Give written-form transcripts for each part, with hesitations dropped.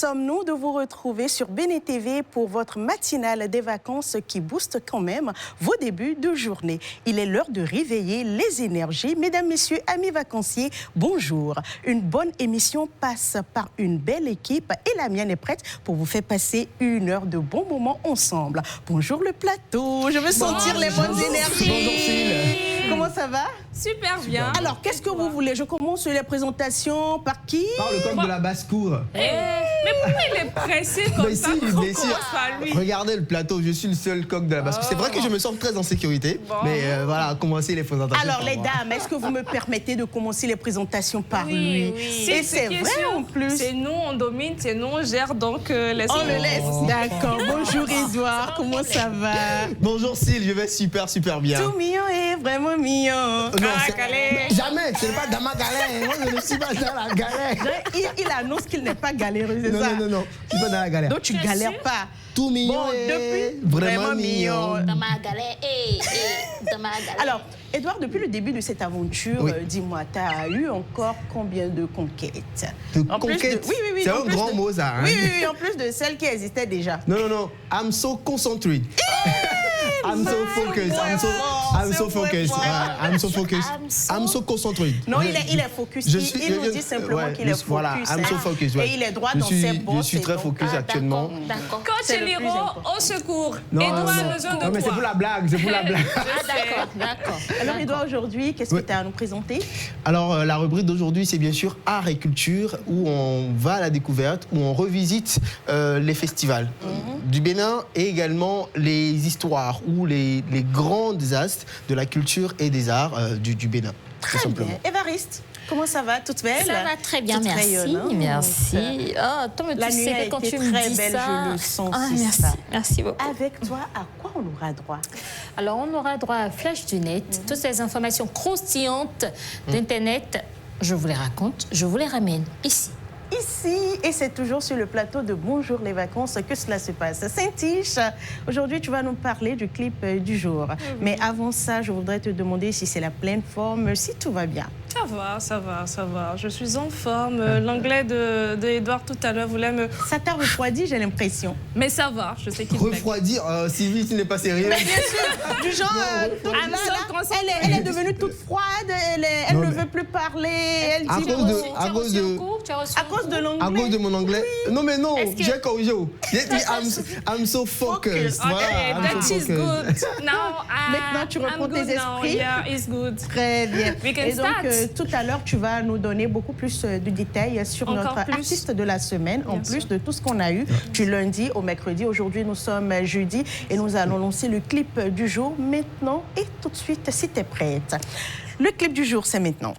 sommes-nous de vous retrouver sur Béné TV pour votre matinale des vacances qui booste quand même vos débuts de journée. Il est l'heure de réveiller les énergies. Mesdames, messieurs, amis vacanciers, bonjour. Une bonne émission passe par une belle équipe et la mienne est prête pour vous faire passer une heure de bons moments ensemble. Bonjour le plateau, je veux sentir les bonnes énergies. Bonjour Céline. Comment ça va? Super bien. Alors, qu'est-ce que vous voulez? Je commence les présentations par qui? Par le coq de la basse-cour. Mais pourquoi il est pressé comme ça? Regardez le plateau, je suis le seul coq de la basse-cour. C'est vrai que je me sens très en sécurité, mais voilà, commencez les présentations. Alors les dames, est-ce que vous me permettez de commencer les présentations par lui? Oui. Et c'est vrai en plus. C'est nous, on domine, c'est nous, on gère, donc laissez-nous. On le laisse. D'accord. Bonjour Edouard, comment ça va? Bonjour Céline, je vais super bien. Tout mignon et vraiment mignon. Non, jamais, ce n'est pas dans ma galère. Moi, je ne suis pas dans la galère. Il annonce qu'il n'est pas galéreux, c'est ça? Non, je ne suis pas dans la galère. Donc tu galères pas. Tout mignon Bon, et depuis, vraiment mignon. Dans ma galère, dans ma galère. Alors, Edouard, depuis le début de cette aventure, dis-moi, tu as eu encore combien de conquêtes? De conquêtes? Oui. C'est un grand mot, ça. Hein? Oui, en plus de celles qui existaient déjà. Non. I'm so concentrated. I'm so focused. I'm so concentrated. Non, il est focus. Il nous dit simplement qu'il est focus. Voilà, I'm so focused. Et il est droit dans ses bottes. Je suis très focus actuellement. D'accord. Coach Eliro, au secours. Non, Edouard a besoin de toi. mais c'est pour la blague, D'accord. Alors, Edouard, aujourd'hui, qu'est-ce que tu as à nous présenter? Alors, la rubrique d'aujourd'hui, c'est bien sûr art et culture, où on va à la découverte, où on revisite les festivals du Bénin et également les histoires ou les grands désastres de la culture et des arts du Bénin. Très bien. Évariste, comment ça va? Toute belle? Ça va très bien, toute merci. Rayonnante. Merci. Oh, toi, mais La tu nuit sais a que quand été tu me très dis belle, ça... je le sens. merci. Ça. Merci beaucoup. Avec toi, à quoi on aura droit? Alors, on aura droit à Flash du Net, toutes ces informations croustillantes d'Internet. Je vous les raconte, je vous les ramène ici. Et c'est toujours sur le plateau de Bonjour les vacances que cela se passe. Saint-Tiche, aujourd'hui tu vas nous parler du clip du jour. Mais avant ça, je voudrais te demander si c'est la pleine forme, si tout va bien. Ça va. Je suis en forme. L'anglais de Edouard tout à l'heure voulait me... Ça t'a refroidi, j'ai l'impression. Mais ça va, je sais qu'il me Refroidir, Sylvie, tu n'es pas sérieux. Mais bien sûr, du genre, elle est devenue toute froide, elle ne veut plus parler, elle dit... À cause de l'anglais. À cause de mon anglais. Non, mais non, j'ai corrigé. J'ai dit I'm so focused. Okay, that is good. Now, maintenant, tu reprends tes esprits. Yeah, it's good. Très bien. We can Et donc, start. tout à l'heure, tu vas nous donner beaucoup plus de détails sur notre artiste de la semaine, en plus de tout ce qu'on a eu du lundi au mercredi. Aujourd'hui, nous sommes jeudi et nous allons lancer le clip du jour maintenant et tout de suite, si tu es prête. Le clip du jour, c'est maintenant.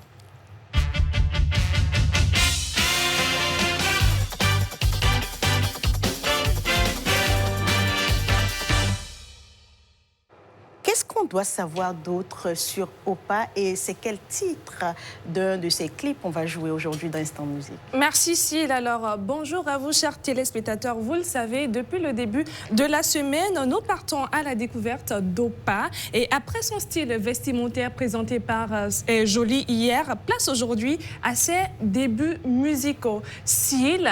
Qu'est-ce qu'on doit savoir d'autre sur Opa et c'est quel titre d'un de ces clips on va jouer aujourd'hui dans Instant Musique? Merci Cyle. Alors, bonjour à vous chers téléspectateurs. Vous le savez, depuis le début de la semaine, nous partons à la découverte d'Opa. Et après son style vestimentaire présenté par Jolie hier, place aujourd'hui à ses débuts musicaux. Cyle,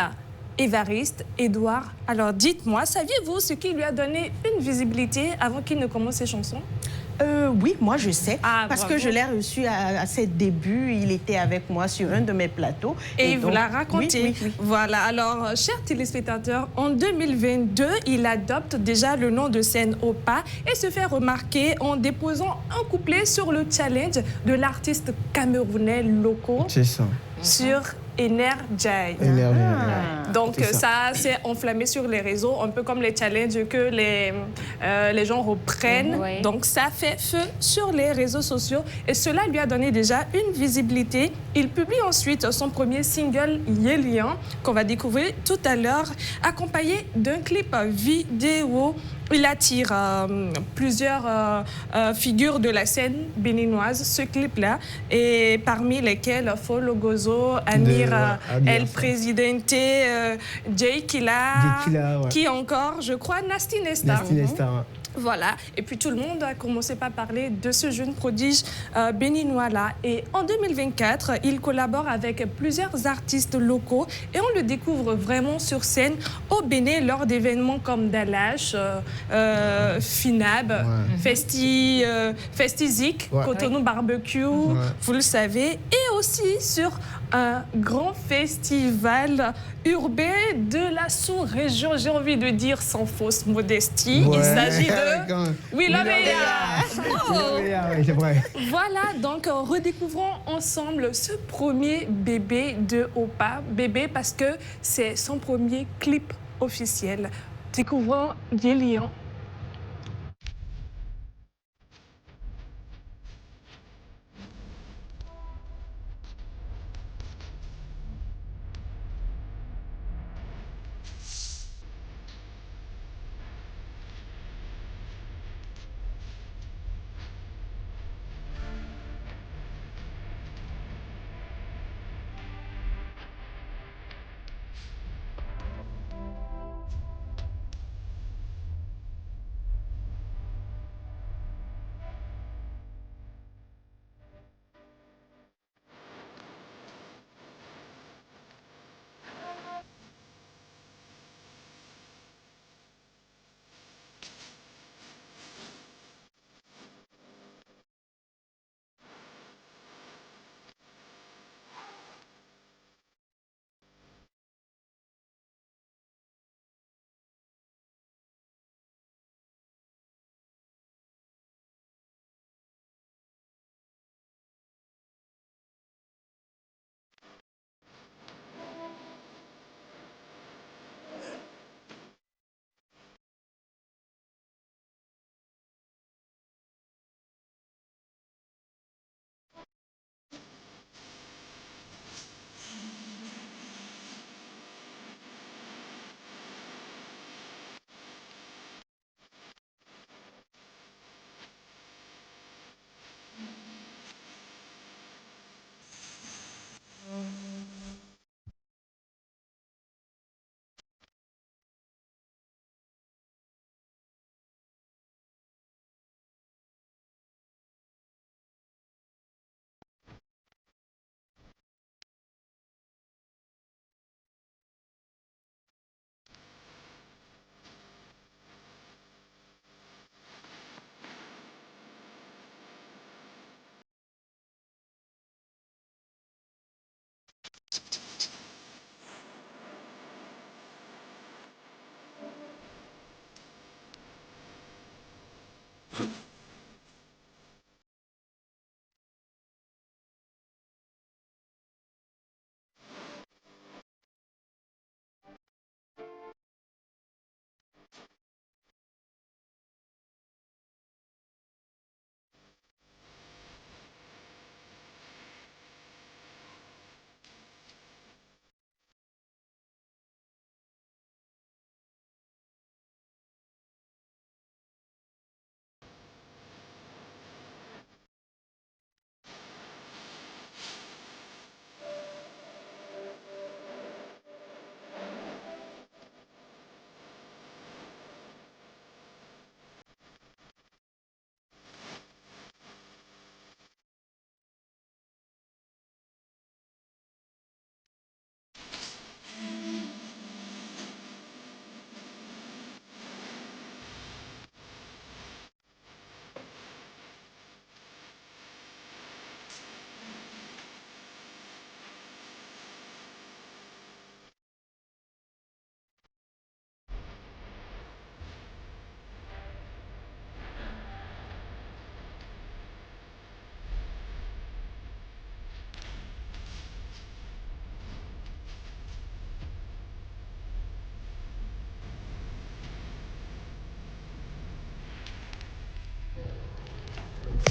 Évariste, Edouard, alors dites-moi, saviez-vous ce qui lui a donné une visibilité avant qu'il ne commence ses chansons? Oui, moi je sais, parce bravo. que je l'ai reçu à ses débuts, il était avec moi sur un de mes plateaux. Et il vous l'a raconté. Oui. Voilà, alors, chers téléspectateurs, en 2022, il adopte déjà le nom de scène Opa et se fait remarquer en déposant un couplet sur le challenge de l'artiste camerounais Loco. C'est ça. Sur Energy. Donc ça s'est enflammé sur les réseaux, un peu comme les challenges que les gens reprennent. Donc ça fait feu sur les réseaux sociaux et cela lui a donné déjà une visibilité. Il publie ensuite son premier single Yélian qu'on va découvrir tout à l'heure, accompagné d'un clip vidéo. Il attire plusieurs figures de la scène béninoise, ce clip-là, et parmi lesquels Folo Gozo, Amir El Presidente, Jay Killa, qui encore, je crois, Nasty Nesta. Voilà, et puis tout le monde a commencé par parler de ce jeune prodige béninois-là. Et en 2024, il collabore avec plusieurs artistes locaux et on le découvre vraiment sur scène au Bénin lors d'événements comme Dalash, Finab, Festizik, Cotonou Barbecue, vous le savez, et aussi sur un grand festival urbain de la sous-région, j'ai envie de dire sans fausse modestie. Il s'agit de Willamea. C'est vrai. Voilà, donc redécouvrons ensemble ce premier bébé de Opa. Bébé parce que c'est son premier clip officiel. Découvrons Yélian.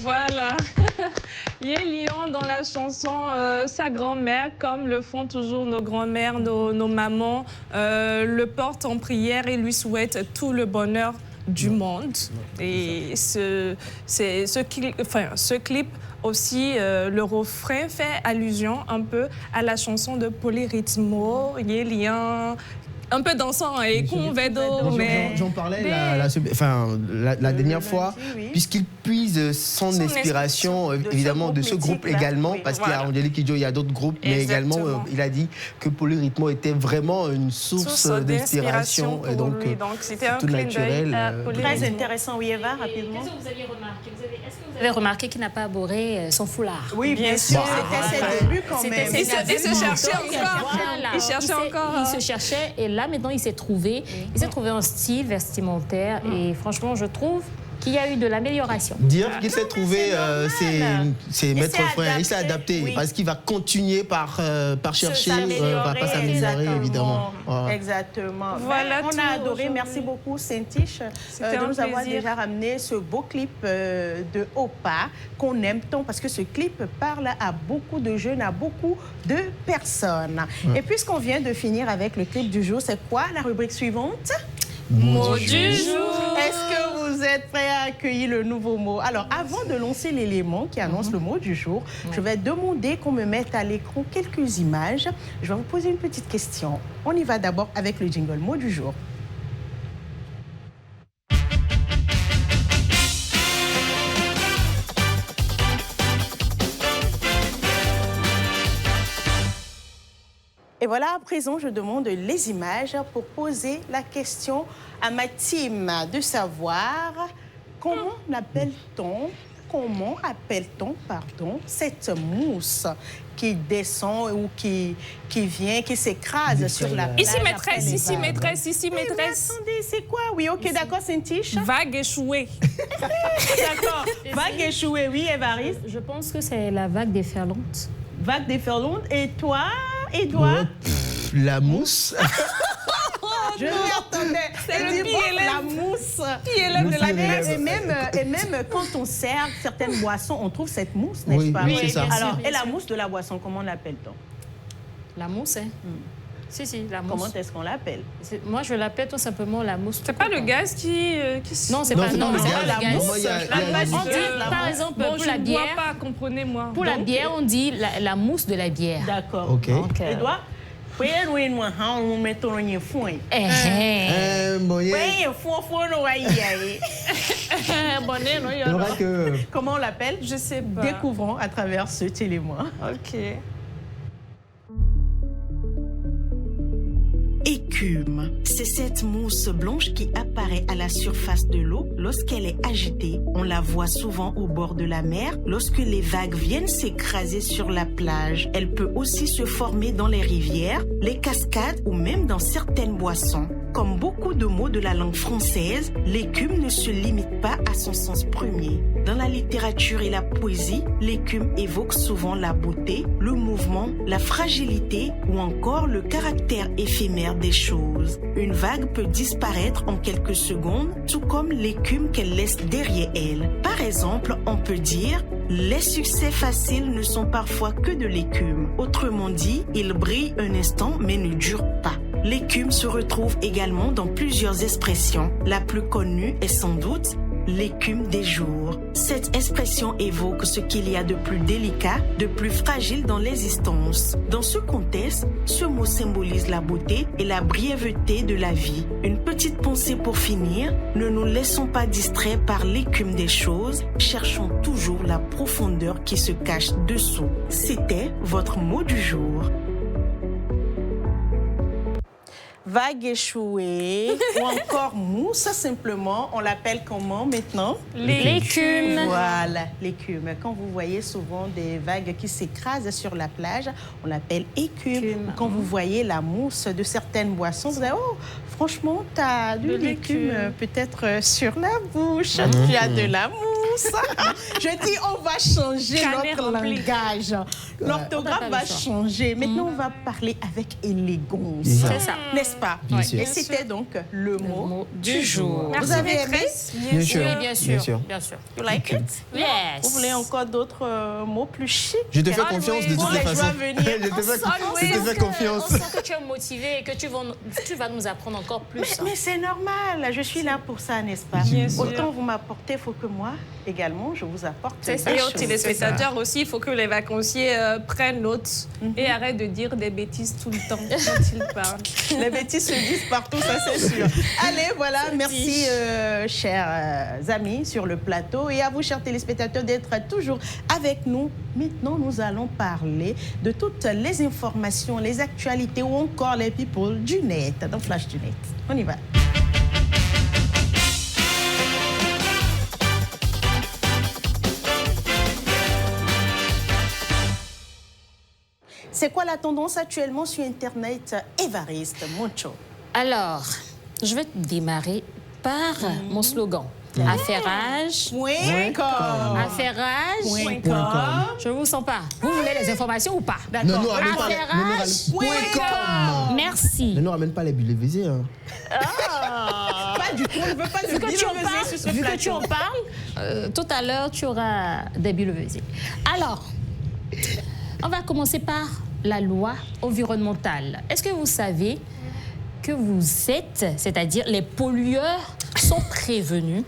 Voilà. Yélian dans la chanson sa grand-mère, comme le font toujours nos grand-mères, nos mamans, le portent en prière et lui souhaitent tout le bonheur du monde. Et ce clip aussi, le refrain fait allusion un peu à la chanson de Polyrythmo, Yélian, un peu dansant et qu'on mais j'en parlais la dernière fois, puisqu'il puise son inspiration évidemment de ce groupe également, parce qu'il y a Angélique Kidjo, il y a d'autres groupes, mais également il a dit que Polyrythmo était vraiment une source d'inspiration, et donc c'était un tout naturel. Très intéressant, oui, Eva, rapidement. Qu'est-ce que vous aviez remarqué? Est-ce que vous avez remarqué qu'il n'a pas abordé son foulard? Oui, bien sûr, c'était ses débuts quand même. Il se cherchait encore. Il cherchait encore. Il se cherchait, et là maintenant il s'est trouvé. Il s'est trouvé un style vestimentaire, et franchement je trouve qu'il y a eu de l'amélioration. Dire qu'il s'est trouvé ses maîtres frères, il s'est adapté, parce qu'il va continuer par chercher, pas s'améliorer évidemment. Exactement. Voilà, on a adoré, merci beaucoup Saint-Tiche de nous avoir déjà ramené ce beau clip de Opa qu'on aime tant, parce que ce clip parle à beaucoup de jeunes, à beaucoup de personnes. Et puisqu'on vient de finir avec le clip du jour, c'est quoi la rubrique suivante? Mot du jour. Est-ce que vous êtes prêts à accueillir le nouveau mot? Alors, avant de lancer l'élément qui annonce le mot du jour, je vais demander qu'on me mette à l'écran quelques images. Je vais vous poser une petite question. On y va d'abord avec le jingle mot du jour. Et voilà, à présent, je demande les images pour poser la question à ma team de savoir comment appelle-t-on cette mousse qui descend ou qui vient, qui s'écrase sur la plage. Ici, maîtresse. Mais attendez, c'est quoi? Oui, ok, d'accord, Saint-Tiche. Vague échouée. D'accord, vague échouée, oui, Évariste. Je pense que c'est la vague déferlante. Vague déferlante. Et toi, Edouard? La mousse. Je m'y attendais. C'est le pire, la mousse. Pire de la glace. Et même quand on sert certaines boissons, on trouve cette mousse, n'est-ce pas? Oui, c'est ça. Alors, et la mousse de la boisson, comment l'appelle-t-on? La mousse, hein? Si, la mousse. Comment est-ce qu'on l'appelle? Moi, je l'appelle tout simplement la mousse. C'est pas le gaz qui... Non, c'est pas le gaz. Par exemple, pour la bière... Je ne bois pas, comprenez-moi. Pour la bière, on dit la mousse de la bière. D'accord. Ok. Edouard? On Comment on l'appelle? Je sais pas. Découvrons à travers ce télémoin. Ok. Écume, c'est cette mousse blanche qui apparaît à la surface de l'eau lorsqu'elle est agitée. On la voit souvent au bord de la mer lorsque les vagues viennent s'écraser sur la plage. Elle peut aussi se former dans les rivières, les cascades ou même dans certaines boissons. Comme beaucoup de mots de la langue française, l'écume ne se limite pas à son sens premier. Dans la littérature et la poésie, l'écume évoque souvent la beauté, le mouvement, la fragilité ou encore le caractère éphémère des choses. Une vague peut disparaître en quelques secondes, tout comme l'écume qu'elle laisse derrière elle. Par exemple, on peut dire « Les succès faciles ne sont parfois que de l'écume ». Autrement dit, ils brillent un instant mais ne durent pas. L'écume se retrouve également dans plusieurs expressions. La plus connue est sans doute l'écume des jours. Cette expression évoque ce qu'il y a de plus délicat, de plus fragile dans l'existence. Dans ce contexte, ce mot symbolise la beauté et la brièveté de la vie. Une petite pensée pour finir, ne nous laissons pas distraire par l'écume des choses, cherchons toujours la profondeur qui se cache dessous. C'était votre mot du jour. Vague échouée ou encore mousse simplement, on l'appelle comment maintenant? L'écume. Voilà, l'écume. Quand vous voyez souvent des vagues qui s'écrasent sur la plage, on l'appelle écume. Quand vous voyez la mousse de certaines boissons, vous dites, oh, franchement, tu as de l'écume peut-être sur la bouche, tu as de la mousse. Je dis, on va changer notre langage. L'orthographe va changer. Maintenant, on va parler avec élégance. C'est ça. N'est-ce pas? Et c'était donc le mot du jour. Merci, vous avez aimé? Bien sûr. Oui, bien sûr. You like it? Yes. Vous voulez encore d'autres mots plus chics? Je te fais confiance de toutes les façons. Je te fais confiance. On sent que tu es motivé et que tu vas nous apprendre encore plus. Mais c'est normal. Je suis là pour ça, n'est-ce pas? Autant vous m'apportez, il faut que moi, également, je vous apporte. C'est ça. Et aux téléspectateurs aussi, il faut que les vacanciers prennent note et arrêtent de dire des bêtises tout le temps quand ils parlent. Les bêtises appétit se disent partout, ça c'est sûr. Allez, voilà, merci chers amis sur le plateau et à vous, chers téléspectateurs, d'être toujours avec nous. Maintenant, nous allons parler de toutes les informations, les actualités ou encore les people du net, dans Flash du net. On y va. C'est quoi la tendance actuellement sur Internet, Évariste Moncho? Alors, je vais démarrer par mon slogan. Affairage.com. Affairage.com. Je ne vous sens pas. Vous voulez les informations ou pas? D'accord. Affairage.com. Merci. Ne nous ramène pas les bulles VZ. Hein. Pas du tout, on ne veut pas de bulles VZ sur ce plateau. Vu que tu en parles, tout à l'heure, tu auras des bulles VZ. Alors, on va commencer par la loi environnementale. Est-ce que vous savez que vous êtes, c'est-à-dire les pollueurs, sont prévenus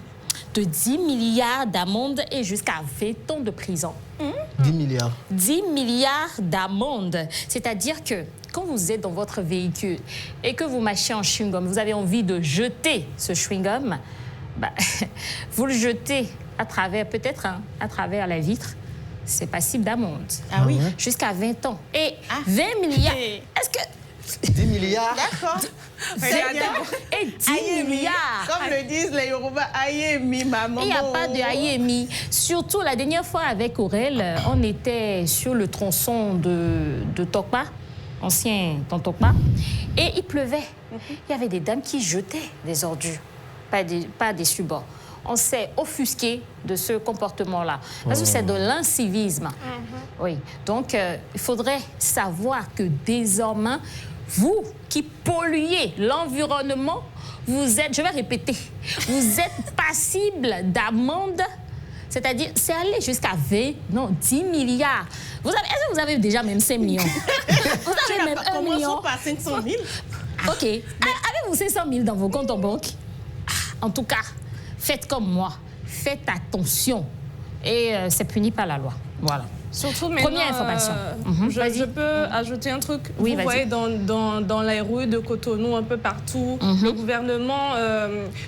de 10 milliards d'amendes et jusqu'à 20 ans de prison? 10 milliards. 10 milliards d'amendes. C'est-à-dire que quand vous êtes dans votre véhicule et que vous mâchez un chewing-gum, vous avez envie de jeter ce chewing-gum, vous le jetez à travers, peut-être à travers la vitre. C'est passible d'amende. Ah oui. Jusqu'à 20 ans. Et 20 milliards. Est-ce que... 10 milliards. D'accord. Et 10 milliards. Comme le disent les Yoruba, Ayemi, maman. Il n'y a pas de Ayemi. Surtout, la dernière fois avec Aurel, on était sur le tronçon de Tokpa, ancien Tokpa, et il pleuvait. Il y avait des dames qui jetaient des ordures, pas des subords. On s'est offusqué de ce comportement-là. Parce que c'est de l'incivisme. Oui. Donc, il faudrait savoir que désormais, vous qui polluez l'environnement, vous êtes, je vais répéter, vous êtes passible d'amende. C'est-à-dire, c'est allé jusqu'à 10 milliards. Est-ce que vous avez déjà même 5 millions? Vous avez même 1 million? Commençons par 500 000. OK. Avez-vous 500 000 dans vos comptes en banque? En tout cas, faites comme moi, faites attention et c'est puni par la loi. Voilà. Surtout maintenant, première information. Je peux ajouter un truc. Oui, vous voyez dans les rues de Cotonou, un peu partout, le gouvernement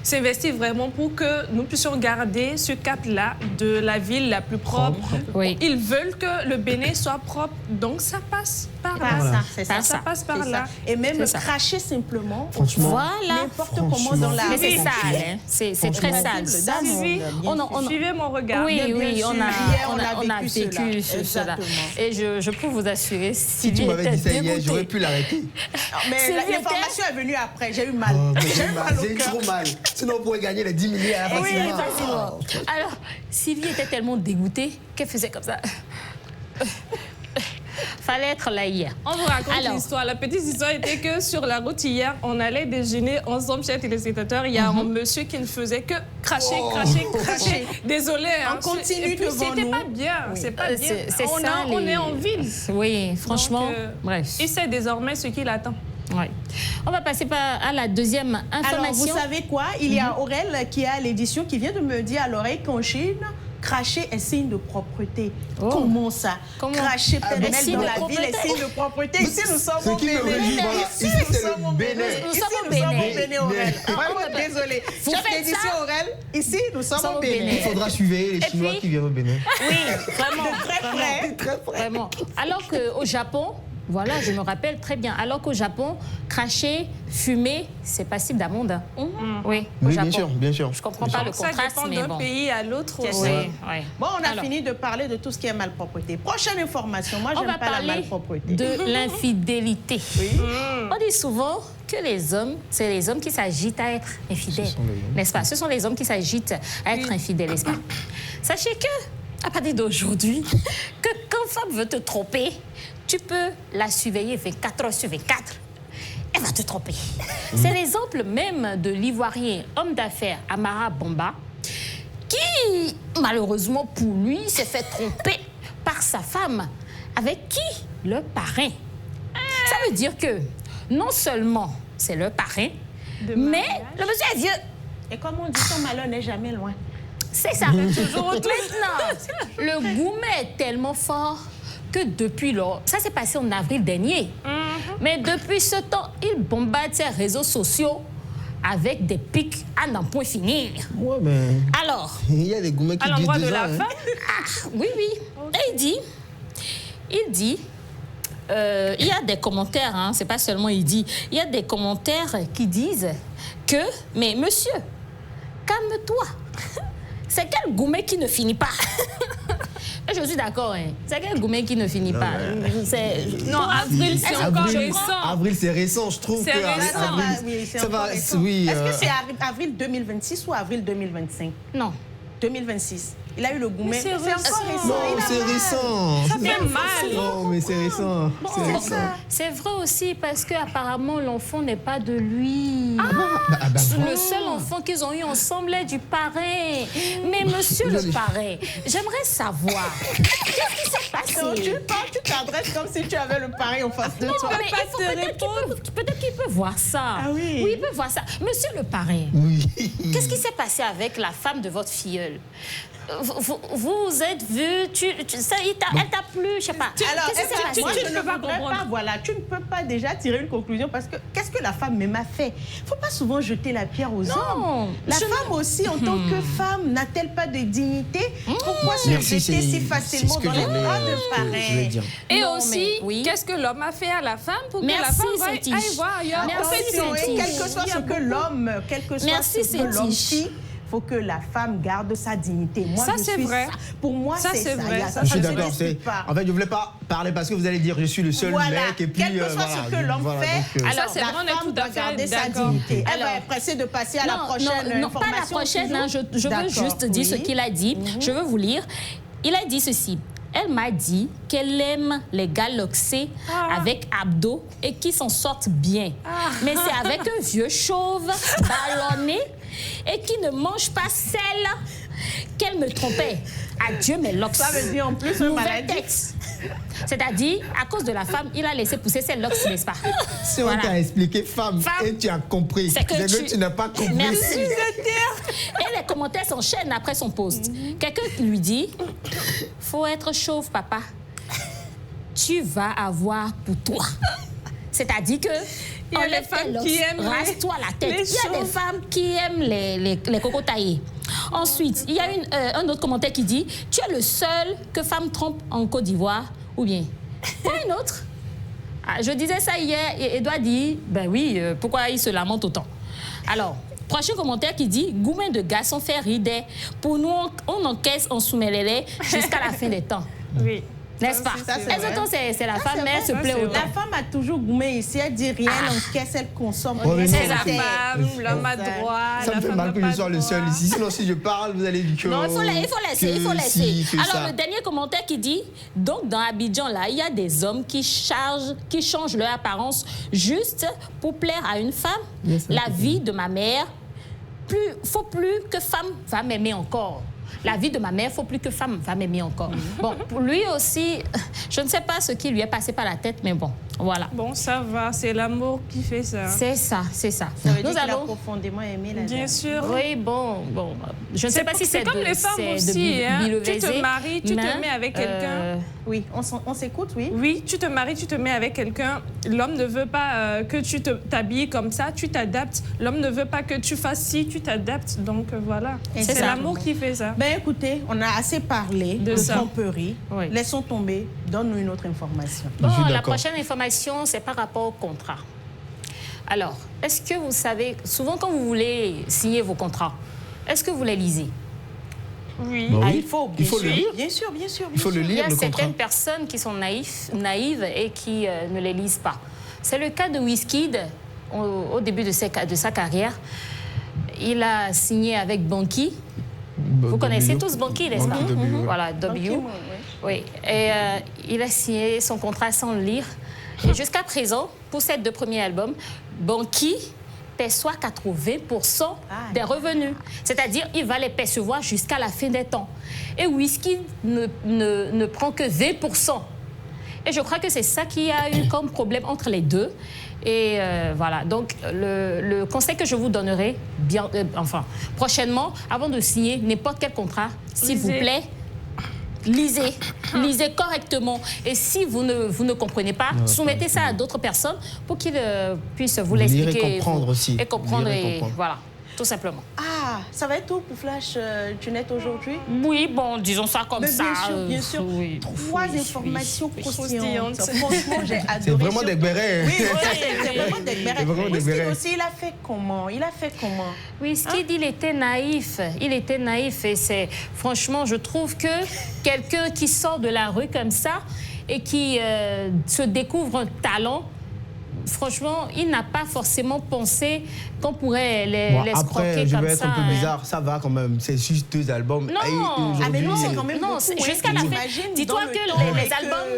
s'investit vraiment pour que nous puissions garder ce cap-là de la ville la plus propre. Oui. Ils veulent que le Bénin soit propre, donc ça passe par là. Ça passe par là. Et même cracher simplement, franchement, voilà. N'importe comment dans la rue. Mais c'est sale, hein? C'est très sale. Suivez mon regard. Oui, on a vécu cela. Et je peux vous assurer, si tu m'avais dit ça hier, j'aurais pu l'arrêter. Mais l'information est venue après, j'ai eu mal. J'ai eu trop mal. Sinon, on pourrait gagner les 10 milliards facilement. Oui, facilement. Alors, Sylvie était tellement dégoûtée qu'elle faisait comme ça. Fallait être là hier. On vous raconte l'histoire. La petite histoire était que sur la route hier, on allait déjeuner ensemble, chers téléspectateurs. Il y a un monsieur qui ne faisait que cracher. Désolé. On continue devant nous. C'était pas bien. C'est pas bien. On est en ville. Oui, franchement. Donc, bref. Il sait désormais ce qu'il attend. Oui. On va passer à la deuxième information. Alors, vous savez quoi? Il y a Aurel qui est à l'édition qui vient de me dire à l'oreille qu'en Chine, cracher est signe de propreté. Comment ça? Cracher pêle-mêle dans la ville est signe de propreté. Ici, nous sommes au Bénin. Ici, c'est le Bénin. Ici, nous sommes au Bénin, Aurel. Vraiment désolé. Chef d'édition, Aurel, ici, nous sommes au Bénin. Il faudra suivre les Chinois qui viennent au Bénin. Oui, vraiment. Très près. Vraiment. Alors qu'au Japon, voilà, je me rappelle très bien. Alors qu'au Japon, cracher, fumer, c'est passible d'amende. Oui, au Japon. Bien sûr. Je ne comprends pas le contraste, ça dépend d'un pays à l'autre. Oui. Bon, on a fini de parler de tout ce qui est malpropreté. Prochaine information. Moi, j'aime pas la malpropreté. De l'infidélité. On dit souvent que les hommes, c'est les hommes qui s'agitent à être infidèles, n'est-ce pas? Ce sont les hommes qui s'agitent à être infidèles, n'est-ce pas? Sachez que, à partir d'aujourd'hui, que quand femme veut te tromper, tu peux la surveiller 24 heures sur 24. Elle va te tromper. C'est l'exemple même de l'Ivoirien homme d'affaires Amara Bamba qui, malheureusement pour lui, s'est fait tromper par sa femme avec qui? Le parrain. Ça veut dire que non seulement c'est le parrain, mais le monsieur est vieux. Et comme on dit, son malheur n'est jamais loin. C'est ça. Toujours maintenant, le gourmet est tellement fort que depuis lors, ça s'est passé en avril dernier, Mais depuis ce temps, il bombarde ses réseaux sociaux avec des pics à n'en point finir. Ouais, mais... Alors, il y a des gourmets qui à l'endroit disent de la hein. femme. Oui. Okay. Et il dit, il y a des commentaires, hein, c'est pas seulement il dit, il y a des commentaires qui disent que, mais monsieur, calme-toi. C'est quel gourmet qui ne finit pas? Et je suis d'accord, hein. C'est quel gourmet qui ne finit pas? Non, avril, c'est encore récent. Avril, c'est récent, je trouve. C'est récent. Ça va, oui. Est-ce que c'est avril 2026 ou avril 2025? Non. 2026. Il a eu le gourmet. C'est encore récent. Non, c'est récent. Ça fait mal. Non, mais c'est récent. C'est vrai aussi parce qu'apparemment, l'enfant n'est pas de lui. Le seul enfant qu'ils ont eu ensemble est du parrain. Mais monsieur le parrain, j'aimerais savoir, qu'est-ce qui s'est passé? Tu t'adresses comme si tu avais le parrain en face de toi. Peut-être qu'il peut voir ça. Ah oui. Oui, il peut voir ça. Monsieur le parrain, Oui. qu'est-ce qui s'est passé avec la femme de votre filleul? Vous êtes vu, elle t'a plu, je sais pas. Alors, tu ne voudrais pas, voilà, tu ne peux pas déjà tirer une conclusion parce que qu'est-ce que la femme même a fait? Il ne faut pas souvent jeter la pierre aux hommes. La femme aussi, en tant que femme, n'a-t-elle pas de dignité? Pourquoi se jeter si facilement dans les bras de parrain? Et aussi, qu'est-ce que l'homme a fait à la femme pour que la femme aille voir ailleurs? Quel que soit ce que l'homme, quel que soit ce que l'homme fait, il faut que la femme garde sa dignité. Moi, ça, c'est vrai. Pour moi, c'est ça. Je suis d'accord. En fait, je ne voulais pas parler parce que vous allez dire je suis le seul mec. Et puis, quel que soit ce que l'homme fait, alors la femme doit garder sa dignité. Elle va être pressée de passer à la prochaine Non, pas la prochaine. Hein, je veux juste dire ce qu'il a dit. Je veux vous lire. Il a dit ceci. Elle m'a dit qu'elle aime les gars loxés avec abdos et qui s'en sortent bien. Mais c'est avec un vieux chauve ballonné et qui ne mange pas sel qu'elle me trompait. Adieu mes locks. Ça veut dire en plus un maladie. C'est-à-dire, à cause de la femme, il a laissé pousser ses locks, n'est-ce pas? Si on t'a expliqué femme et tu as compris, c'est que tu n'as pas compris. Merci. Et les commentaires s'enchaînent après son post. Quelqu'un lui dit, faut être chauve, papa. Tu vas avoir pour toi. C'est-à-dire que il y a des femmes qui aiment rase-toi la tête. Il y a des femmes qui aiment les cocos taillés. Ensuite, il y a un autre commentaire qui dit « Tu es le seul que femme trompe en Côte d'Ivoire. » Ou bien, pas une autre. Je disais ça hier et Edouard dit « Ben oui, pourquoi il se lamente autant ?» Alors, prochain commentaire qui dit « Gourmet de garçon fait rider. Pour nous, on encaisse, on soumet les laits jusqu'à la fin des temps. » Oui. N'est-ce pas? C'est la femme, mais elle se plaît autant. La femme a toujours goûté ici, elle dit rien, elle encaisse, elle consomme. C'est la femme, l'homme a droit. Ça me fait mal que je sois le seul ici. Sinon, si je parle, vous allez dire que... Non, il faut laisser. Alors, le dernier commentaire qui dit, donc dans Abidjan, là, il y a des hommes qui changent leur apparence juste pour plaire à une femme. La vie de ma mère, faut plus que femme va m'aimer encore. La vie de ma mère, il ne faut plus que femme va m'aimer encore. Bon, pour lui aussi, je ne sais pas ce qui lui est passé par la tête, mais bon, voilà. Bon, ça va, c'est l'amour qui fait ça. C'est ça, c'est ça. Ça veut dire qu'il a profondément aimé la dame. Bien sûr. Oui, bon, je ne sais pas si c'est comme les femmes aussi, hein. Tu te maries, tu te mets avec quelqu'un. Oui, on s'écoute, oui. Oui, tu te maries, tu te mets avec quelqu'un. L'homme ne veut pas que tu t'habilles comme ça, tu t'adaptes. L'homme ne veut pas que tu fasses ci, tu t'adaptes. Donc voilà. C'est l'amour qui fait ça. Ben écoutez, on a assez parlé de tromperie. Oui. Laissons tomber. Donne-nous une autre information. Bon, la prochaine information, c'est par rapport au contrat. Alors, est-ce que vous savez, souvent quand vous voulez signer vos contrats, est-ce que vous les lisez? Oui. Bah oui. Il faut le lire. Bien sûr. Il faut le lire, le contrat. Il y a certaines personnes qui sont naïves et qui ne les lisent pas. C'est le cas de Wizkid au début de sa carrière. Il a signé avec Banky. Vous connaissez tous Banky, n'est-ce pas? Voilà, W. Oui. Et il a signé son contrat sans le lire. Et jusqu'à présent, pour ces 2 premiers albums, Banky perçoit 80% des revenus. C'est-à-dire, il va les percevoir jusqu'à la fin des temps. Et Wizkid ne prend que 20%. Et je crois que c'est ça qui a eu comme problème entre les deux. Et voilà, donc le conseil que je vous donnerai, prochainement, avant de signer n'importe quel contrat, s'il vous plaît, lisez correctement. Et si vous ne comprenez pas, soumettez ça à d'autres personnes pour qu'ils puissent vous l'expliquer. Et comprendre aussi. Et comprendre, voilà. Tout simplement. Ah, ça va être tout pour Flash Junette aujourd'hui? Oui, bon, disons ça comme ça. Bien sûr. Oui, 3 informations croustillantes. Franchement, j'ai adoré. C'est vraiment des bérets. Oui, c'est vraiment des bérets. Aussi, il a fait comment? Oui, ce qu'il dit, il était naïf. Et c'est, franchement, je trouve que quelqu'un qui sort de la rue comme ça et qui se découvre un talent, franchement, il n'a pas forcément pensé qu'on pourrait l'escroquer comme ça. Après, je vais être un peu bizarre, ça va quand même. C'est juste 2 albums. Non, mais non, c'est quand même non, jusqu'à la fin. Dis-toi que les albums,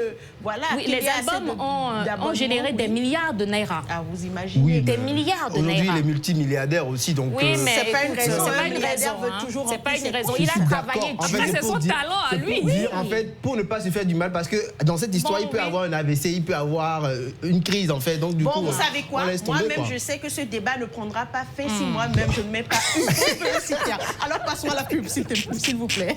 les albums ont généré des milliards de naira. Ah, vous imaginez? Des milliards de naira. Aujourd'hui, il est multimilliardaire aussi, donc. Oui, mais c'est pas une raison. C'est pas une raison. C'est pas une raison. Il a travaillé. C'est son talent à lui. En fait, pour ne pas se faire du mal, parce que dans cette histoire, il peut avoir un AVC, il peut avoir une crise, en fait. Donc, du coup, vous savez quoi? Moi-même, je sais que ce débat ne prendra pas fin si moi-même je ne mets pas une publicité. Alors passons à la pub, s'il vous plaît.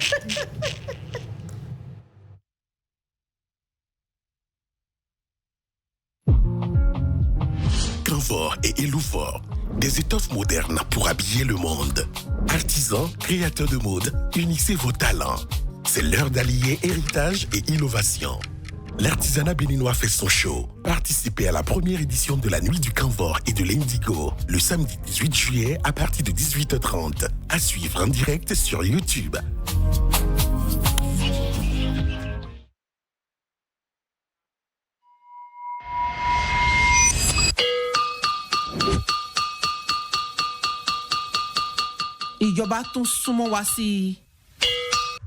Canfor et Eloufor, des étoffes modernes pour habiller le monde. Artisans, créateurs de mode, unissez vos talents. C'est l'heure d'allier héritage et innovation. L'artisanat béninois fait son show. Participez à la première édition de la Nuit du Canfor et de l'Indigo, le samedi 18 juillet à partir de 18h30. À suivre en direct sur YouTube. Ìjọba tún súnmọ́ wa sí i.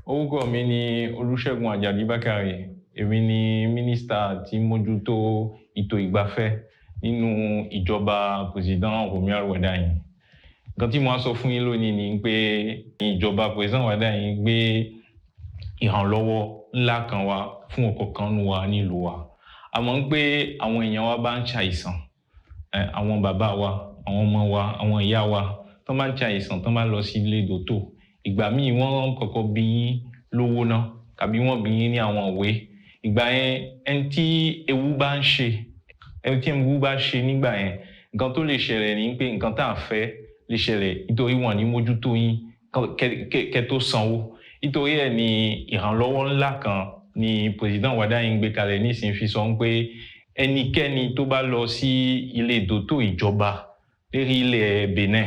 Orúkọ mi ni Olúṣẹ́gun Àjàdí Bákàrè. Èmi ni mínísítà tí mójútó ètò ìgbafẹ́ nínú ìjọba président Romuald Wardani. Nǹkan tí mo á sọ fún yín lónìí ni pé ìjọba président Wardani gbé ìrànlọ́wọ́ ńlá kan wá fún ọ̀kọ̀ọ̀kan nínú wa nílùú wa. Àmọ́ pé àwọn èèyàn wa bá ń ṣàìsàn, àwọn bàbá wa, àwọn ọmọ wa, àwọn ìyá wa, tán bá ń ṣàìsàn, tán bá lọ sí ilé dòtò, ìgbà míì wọ́n kọ́kọ́ bí yín lówó náà, tàbí wọ́n bí yín ní àwọn ìwé. Ìgbà yẹn ẹni tí ewu bá ń ṣe, nígbà yẹn nǹkan tó lè ṣẹlẹ̀ ní pé nǹkan tá à fẹ́ lè ṣẹlẹ̀ nítorí wọn ní mójútó yín kẹ́ tó sanwó. Nítorí ẹ̀ ni ìrànlọ́wọ́ ńlá kan ni président Wardani gbé kalẹ̀ nísìnyí fi sọ pé ẹnikẹ́ni tó bá lọ sí ilé ìdótò ìjọba lérí ilẹ̀ Benin,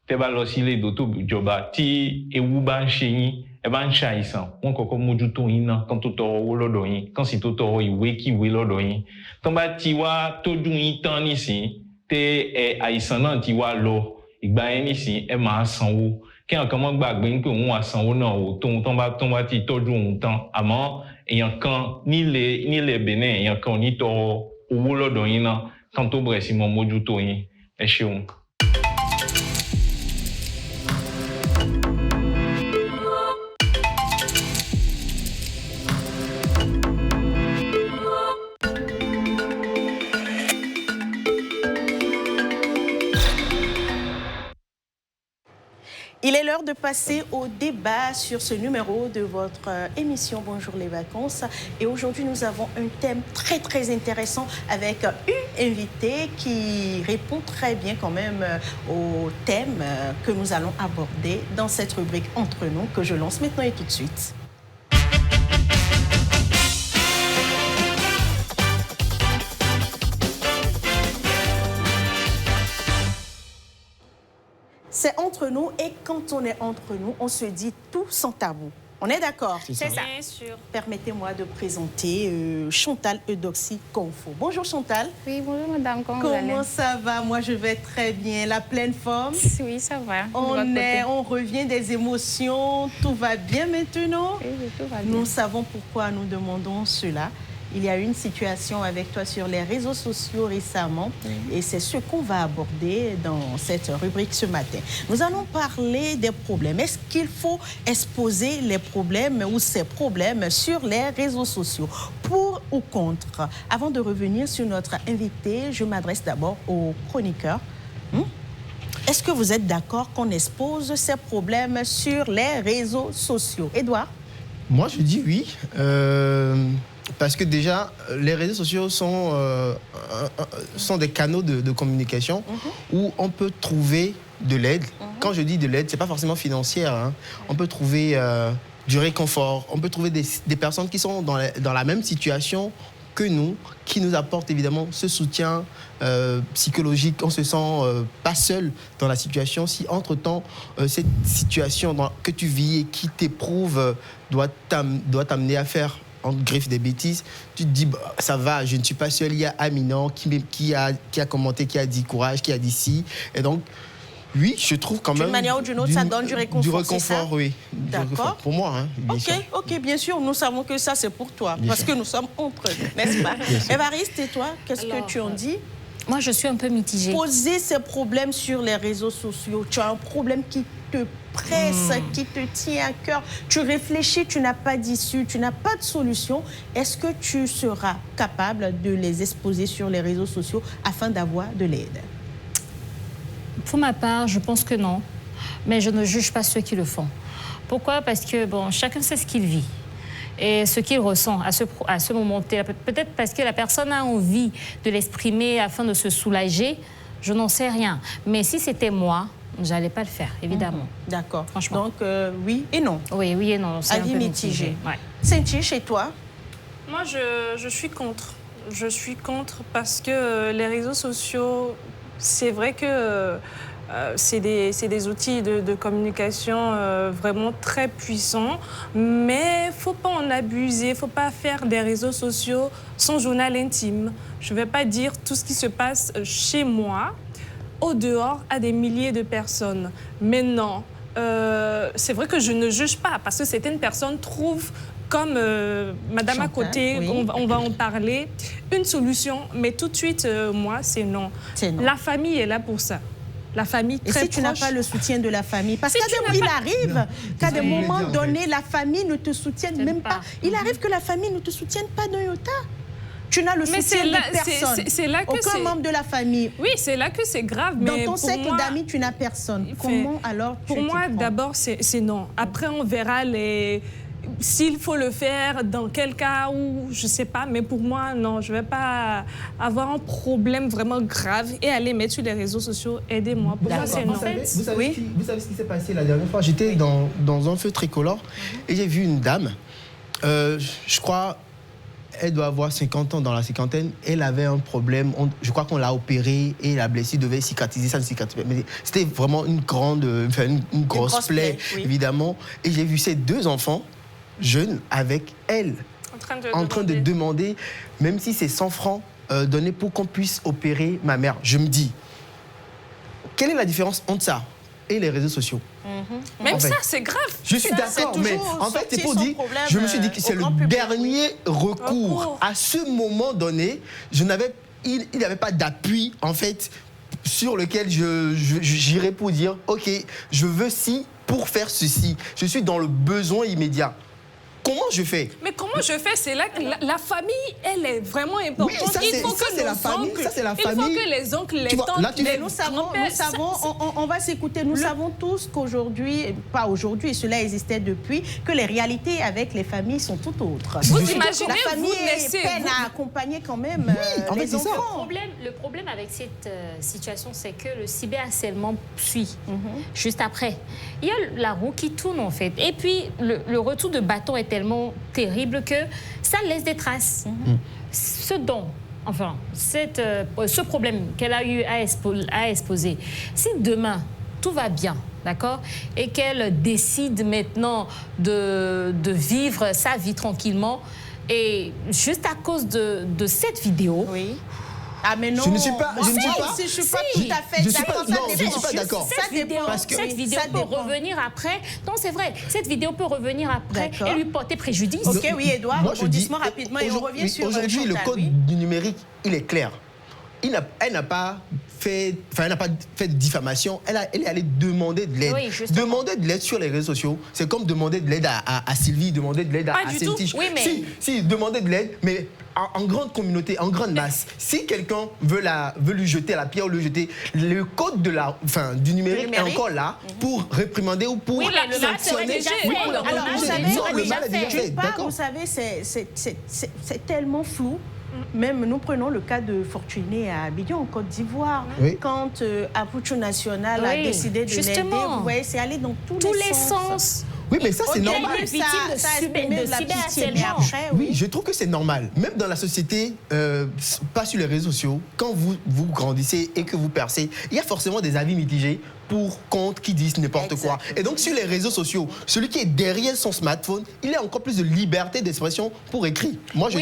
tẹ́ bá lọ sí ilé ìdótò ìjọba tí ewu bá ń ṣe yín, ẹ bá ń ṣàìsàn, wọ́n kọ́kọ́ mójútó yín náà kán tó tọrọ owó lọ́dọ̀ yín, kán sì tó tọrọ ìwé lọ́dọ̀ yín. Tán bá ti wá tójú yín tán nísìn tẹ́ àìsàn náà ti wá lọ, ìgbà yẹn nísìn ẹ máa sanwó. Kí àwọn kan mọ́ gbàgbé pé òun wá sanwó náà o tán bá ti tọ́jú òun tán. Àmọ́ èèyàn kan nílẹ̀ Benin, èèyàn kan ò ní tọrọ owó lọ́dọ̀ yín náà kán tó bẹ̀rẹ̀ sí mọ́ mójútó yín. Ẹ ṣeun. Il est l'heure de passer au débat sur ce numéro de votre émission Bonjour les vacances. Et aujourd'hui, nous avons un thème très, très intéressant avec une invitée qui répond très bien quand même au thème que nous allons aborder dans cette rubrique Entre nous que je lance maintenant et tout de suite. C'est entre nous et quand on est entre nous, on se dit tout sans tabou. On est d'accord? C'est ça. Bien sûr. Permettez-moi de présenter Chantal Eudoxie Confo. Bonjour Chantal. Oui, bonjour madame, comment ça va? Moi je vais très bien, la pleine forme. Oui, ça va. On revient des émotions, tout va bien maintenant? Oui, tout va bien. Nous savons pourquoi nous demandons cela. Il y a eu une situation avec toi sur les réseaux sociaux récemment et c'est ce qu'on va aborder dans cette rubrique ce matin. Nous allons parler des problèmes. Est-ce qu'il faut exposer les problèmes ou ces problèmes sur les réseaux sociaux? Pour ou contre? Avant de revenir sur notre invité, je m'adresse d'abord aux chroniqueurs. Est-ce que vous êtes d'accord qu'on expose ces problèmes sur les réseaux sociaux? Édouard? Moi, je dis oui. Parce que déjà, les réseaux sociaux sont des canaux de communication où on peut trouver de l'aide. Quand je dis de l'aide, ce n'est pas forcément financière. Hein. On peut trouver du réconfort. On peut trouver des personnes qui sont dans la même situation que nous, qui nous apportent évidemment ce soutien psychologique. On ne se sent pas seul dans la situation. Si entre-temps, cette situation que tu vis et qui t'éprouve doit t'amener à faire en griffe des bêtises, tu te dis bah, ça va, je ne suis pas seul. Il y a Aminan qui a commenté, qui a dit courage, qui a dit si. Et donc, oui, je trouve quand même... D'une manière ou d'une autre, ça donne du réconfort. Du réconfort, oui. D'accord. Pour moi, hein, bien sûr. Ok, bien sûr, nous savons que ça, c'est pour toi. Bien parce sûr. que nous sommes entre eux, n'est-ce pas? Évariste, et toi, qu'est-ce que tu en dis? Moi, je suis un peu mitigée. Poser ces problèmes sur les réseaux sociaux, tu as un problème qui te presse, qui te tient à cœur. Tu réfléchis, tu n'as pas d'issue, tu n'as pas de solution. Est-ce que tu seras capable de les exposer sur les réseaux sociaux afin d'avoir de l'aide? Pour ma part, je pense que non. Mais je ne juge pas ceux qui le font. Pourquoi? Parce que bon, chacun sait ce qu'il vit et ce qu'il ressent à ce moment. Peut-être parce que la personne a envie de l'exprimer afin de se soulager. Je n'en sais rien. Mais si c'était moi, j'allais pas le faire, évidemment. D'accord. Franchement. Donc, oui et non. Oui et non. C'est un Avis peu mitigé. Ouais. Cinti, chez toi? Moi, je suis contre. Je suis contre parce que les réseaux sociaux, c'est vrai que c'est des outils de communication vraiment très puissants, mais il ne faut pas en abuser, il ne faut pas faire des réseaux sociaux son journal intime. Je ne vais pas dire tout ce qui se passe chez moi, au dehors, à des milliers de personnes. Mais non, c'est vrai que je ne juge pas, parce que certaines personnes trouvent, comme Madame Chantal, à côté, oui. on va en parler, une solution, mais tout de suite, moi, c'est non. La famille est là pour ça. La famille très proche. Et si tu n'as pas le soutien de la famille? Parce Si qu'il arrive qu'à des moments donnés, la famille ne te soutienne même pas. Il arrive que la famille ne te soutienne pas d'un iota. Tu n'as le soutien de personne. C'est là que aucun membre de la famille. Oui, c'est là que c'est grave. Mais dans ton cercle d'amis, tu n'as personne. Comment alors tu Pour moi, d'abord, c'est non. Après, on verra s'il faut le faire, dans quel cas, ou je ne sais pas. Mais pour moi, non, je ne vais pas avoir un problème vraiment grave et aller mettre sur les réseaux sociaux, aidez-moi. Pour moi, c'est non. Vous savez ce qui s'est passé la dernière fois? J'étais dans un feu tricolore et j'ai vu une dame, je crois, elle doit avoir 50 ans, dans la cinquantaine. Elle avait un problème, je crois qu'on l'a opérée et la blessure devait cicatriser, ça ne cicatrisait pas. C'était vraiment une grosse plaie, oui. Évidemment. Et j'ai vu ces deux enfants jeunes avec elle, en train de demander, même si c'est 100 francs donnés pour qu'on puisse opérer ma mère. Je me dis, quelle est la différence entre ça et les réseaux sociaux? Même ça, c'est grave. Je suis d'accord, mais en fait, c'est pour dire, je me suis dit que c'est le dernier recours. À ce moment donné, il n'y avait pas d'appui, en fait, sur lequel j'irais pour dire, OK, je veux ci pour faire ceci. Je suis dans le besoin immédiat. Comment je fais? Mais comment je fais? C'est là que la famille, elle est vraiment importante. Oui, ça, c'est la famille. Ça, c'est la famille. Il faut que les oncles, les tantes, nous savons, on va s'écouter. Nous savons tous qu'aujourd'hui, pas aujourd'hui, cela existait depuis, que les réalités avec les familles sont tout autres. Vous imaginez, la famille vous peine à accompagner quand même les enfants. Le problème avec cette situation, c'est que le cyberharcèlement suit juste après. Il y a la roue qui tourne, en fait. Et puis, le retour de bâton est tellement terrible que ça laisse des traces. Ce problème qu'elle a eu à exposer, si demain, tout va bien, d'accord, et qu'elle décide maintenant de vivre sa vie tranquillement, et juste à cause de cette vidéo... Oui. Ah mais non, je ne suis pas tout à fait d'accord. Je ne suis pas d'accord. Cette vidéo peut revenir après. Non, c'est vrai. Cette vidéo peut revenir après et lui porter préjudice. Ok, oui, Edouard, rebondissement rapidement et on revient sur... Aujourd'hui, le code du numérique, il est clair. Elle n'a pas fait, elle n'a pas fait de diffamation, elle est allée demander de l'aide. Oui, demander de l'aide sur les réseaux sociaux, c'est comme demander de l'aide à Sylvie, demander de l'aide à Cynthia. Oui, mais... Si, demander de l'aide, mais en grande communauté, en grande masse. Si quelqu'un veut lui jeter la pierre ou lui jeter, le code du numérique est encore là pour réprimander ou pour sanctionner. Alors, vous savez, c'est tellement flou. Même nous prenons le cas de Fortuné à Abidjan, en Côte d'Ivoire. Oui. Quand Apouchou National a décidé de l'aider, vous voyez, c'est allé dans tous les sens. Oui, mais ça, c'est normal. Ça a exprimé de la pitié. Mais après, oui, je trouve que c'est normal. Même dans la société, pas sur les réseaux sociaux, quand vous grandissez et que vous percez, il y a forcément des avis mitigés pour, contre, qui disent n'importe quoi. Et donc, sur les réseaux sociaux, celui qui est derrière son smartphone, il a encore plus de liberté d'expression pour écrire. Moi, je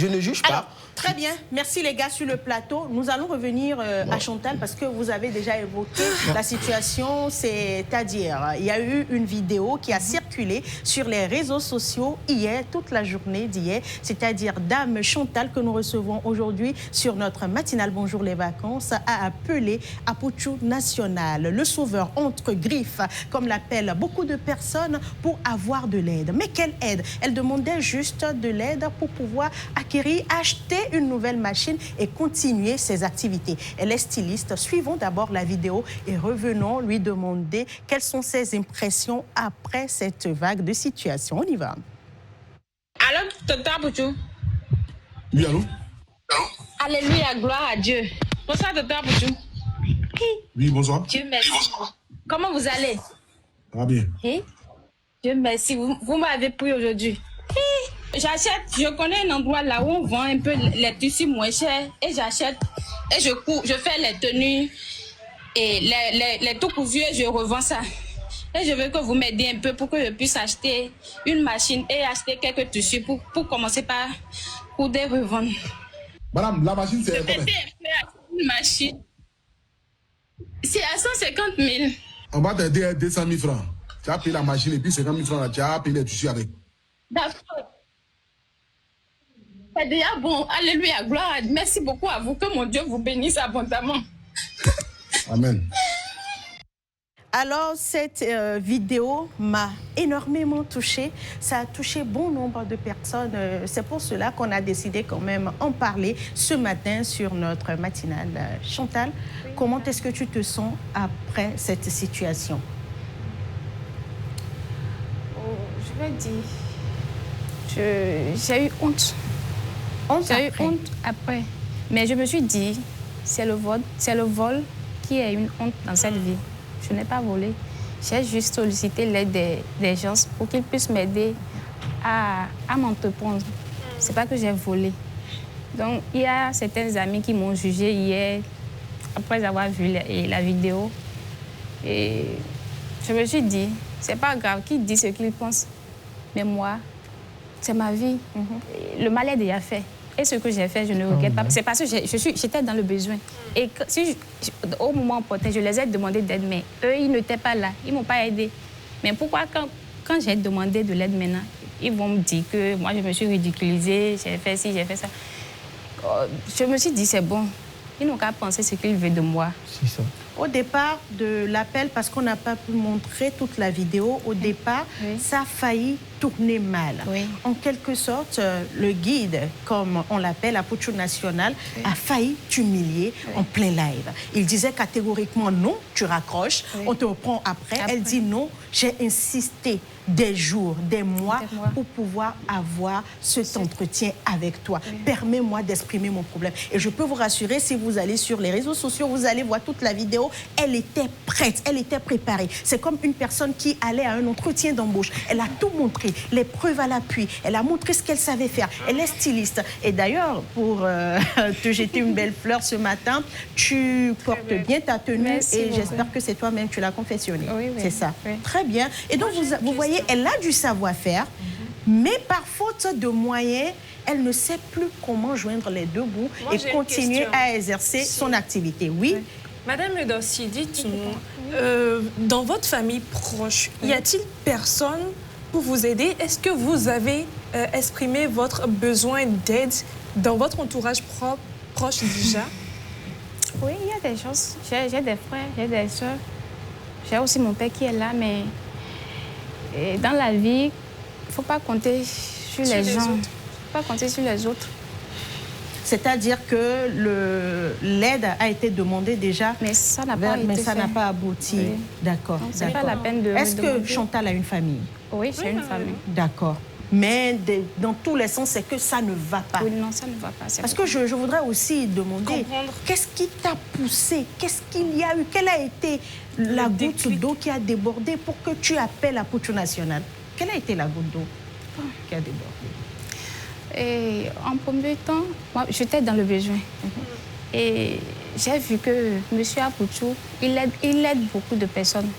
ne juge pas. Alors, très bien. Merci les gars sur le plateau. Nous allons revenir à Chantal parce que vous avez déjà évoqué la situation. C'est-à-dire, il y a eu une vidéo qui a circulé sur les réseaux sociaux hier, toute la journée d'hier. C'est-à-dire, Dame Chantal, que nous recevons aujourd'hui sur notre matinale Bonjour les vacances, a appelé Apouchou National, le sauveur entre griffes, comme l'appellent beaucoup de personnes, pour avoir de l'aide. Mais quelle aide? Elle demandait juste de l'aide pour pouvoir acquérir, acheter une nouvelle machine et continuer ses activités. Elle est styliste. Suivons d'abord la vidéo et revenons lui demander quelles sont ses impressions après cette vague de situation. On y va. Allô, Tonton Apouchou? Oui, allô? Alléluia, gloire à Dieu. Bonsoir, Tonton Apouchou. Oui, bonsoir. Dieu merci. Comment vous allez? Ça va bien. Dieu merci. Vous m'avez pris aujourd'hui. J'achète, je connais un endroit là où on vend un peu les tissus moins chers et j'achète et je fais les tenues et les tout cousus et je revends ça. Et je veux que vous m'aidiez un peu pour que je puisse acheter une machine et acheter quelques tissus pour commencer par coudre et revendre. Madame, la machine c'est combien? Une machine. C'est à 150 000. On va t'aider à 200 000 francs. Tu as payé la machine et puis 50 000 francs là, tu as payé les tissus avec. D'accord. C'est déjà bon. Alléluia, gloire à Dieu. Merci beaucoup à vous. Que mon Dieu vous bénisse abondamment. Amen. Alors, cette vidéo m'a énormément touchée. Ça a touché bon nombre de personnes. C'est pour cela qu'on a décidé quand même en parler ce matin sur notre matinale. Chantal, oui, comment est-ce que tu te sens après cette situation? Je vais dire, j'ai eu honte. J'ai eu honte après. Mais je me suis dit, c'est le vol qui est une honte dans cette vie. Je n'ai pas volé. J'ai juste sollicité l'aide des gens pour qu'ils puissent m'aider à m'entreprendre. Ce n'est pas que j'ai volé. Donc, il y a certains amis qui m'ont jugé hier, après avoir vu la vidéo. Et je me suis dit, c'est pas grave, qu'ils disent ce qu'ils pensent. Mais moi, c'est ma vie. Le mal est déjà fait. Et ce que j'ai fait, je ne regrette pas. C'est parce que j'étais dans le besoin. Et au moment opportun, je les ai demandé d'aide, mais eux, ils n'étaient pas là. Ils ne m'ont pas aidé. Mais pourquoi, quand j'ai demandé de l'aide maintenant, ils vont me dire que moi, je me suis ridiculisée, j'ai fait ci, j'ai fait ça. Je me suis dit, c'est bon. Ils n'ont qu'à penser ce qu'ils veulent de moi. C'est ça. Au départ de l'appel, parce qu'on n'a pas pu montrer toute la vidéo, au départ, ça a failli tourner mal. En quelque sorte, le guide, comme on l'appelle, Apouchou National, a failli t'humilier en plein live. Il disait catégoriquement non, tu raccroches, on te reprend après. Elle dit non, j'ai insisté des jours, des mois pour pouvoir avoir cet entretien avec toi. Permets-moi d'exprimer mon problème. Et je peux vous rassurer, si vous allez sur les réseaux sociaux, vous allez voir toute la vidéo, elle était prête, elle était préparée. C'est comme une personne qui allait à un entretien d'embauche. Elle a tout montré, les preuves à l'appui. Elle a montré ce qu'elle savait faire. Elle est styliste. Et d'ailleurs, pour te jeter une belle fleur ce matin, tu portes bien ta tenue. Merci, et j'espère que c'est toi-même, tu l'as confectionnée. C'est ça. Très bien. Et donc, vous voyez, elle a du savoir-faire, mais par faute de moyens, elle ne sait plus comment joindre les deux bouts et continuer à exercer son activité. Oui. Madame Ledossi, dites-nous, dans votre famille proche, y a-t-il personne pour vous aider? Est-ce que vous avez exprimé votre besoin d'aide dans votre entourage proche déjà? Oui, il y a des choses. J'ai des frères, j'ai des soeurs. J'ai aussi mon père qui est là, mais dans la vie, il ne faut pas compter sur les gens. Il ne faut pas compter sur les autres. C'est-à-dire que l'aide a été demandée déjà, mais ça n'a pas abouti. Oui. D'accord. C'est pas la peine de. Est-ce que Chantal a une famille? Oui, j'ai une famille. D'accord. Mais dans tous les sens, c'est que ça ne va pas. Oui, non, ça ne va pas. Parce que je voudrais aussi demander, qu'est-ce qui t'a poussé? Qu'est-ce qu'il y a eu? Quelle a été la goutte d'eau qui a débordé pour que tu appelles Apuchou National? Quelle a été la goutte d'eau qui a débordé? Et en premier temps, moi, j'étais dans le besoin. Et j'ai vu que M. Apuchou, il aide beaucoup de personnes.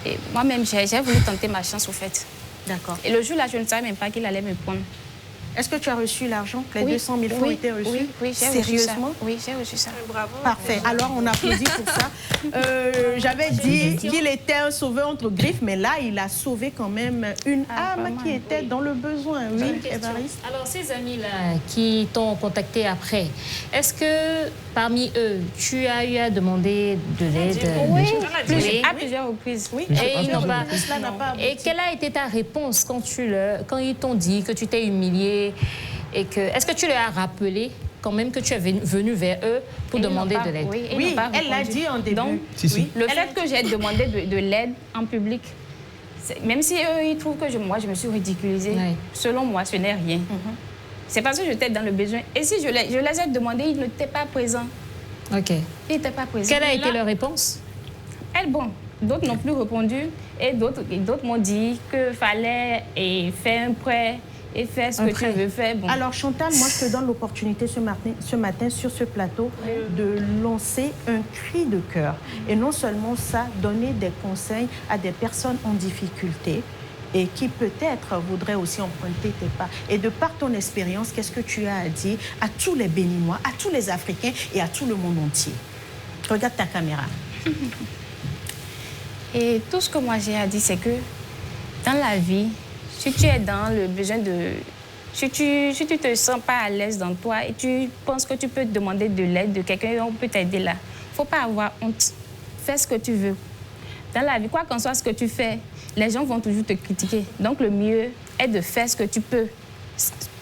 Et moi-même, j'ai voulu tenter ma chance, au fait. D'accord. Et le jour-là, je ne savais même pas qu'il allait me prendre. Est-ce que tu as reçu l'argent? Les 200 000 francs étaient reçus? Oui, j'ai reçu ça. Oui, j'ai reçu ça. Bravo. Parfait. Alors, on applaudit pour ça. J'avais dit qu'il était un sauveur entre griffes, mais là, il a sauvé quand même une âme qui était dans le besoin. Oui, Évariste. Alors, ces amis-là qui t'ont contacté après, est-ce que parmi eux, tu as eu à demander de l'aide? Oui, à plusieurs reprises. Oui. Et ils n'ont pas. Et quelle a été ta réponse quand ils t'ont dit que tu t'es humilié? Et est-ce que tu leur as rappelé quand même que tu es venu vers eux pour demander de l'aide? Oui, elle l'a dit en début. Donc, le fait que j'ai demandé de l'aide en public, même si eux, ils trouvent que moi, je me suis ridiculisée, selon moi, ce n'est rien. C'est parce que j'étais dans le besoin. Et si je les ai demandé, ils n'étaient pas présents. OK. Ils n'étaient pas présents. Quelle a été leur réponse? D'autres n'ont plus répondu et d'autres m'ont dit qu'il fallait faire un prêt et faire ce que tu veux faire. Bon. Alors Chantal, moi je te donne l'opportunité ce matin sur ce plateau de lancer un cri de cœur. Et non seulement ça, donner des conseils à des personnes en difficulté et qui peut-être voudraient aussi emprunter tes pas. Et de par ton expérience, qu'est-ce que tu as à dire à tous les Béninois, à tous les Africains et à tout le monde entier? Regarde ta caméra. Et tout ce que moi j'ai à dire, c'est que dans la vie, si tu es dans le besoin de... Si tu ne te sens pas à l'aise dans toi et tu penses que tu peux te demander de l'aide de quelqu'un et on peut t'aider là, il ne faut pas avoir honte. Fais ce que tu veux. Dans la vie, quoi qu'en soit ce que tu fais, les gens vont toujours te critiquer. Donc le mieux est de faire ce que tu peux.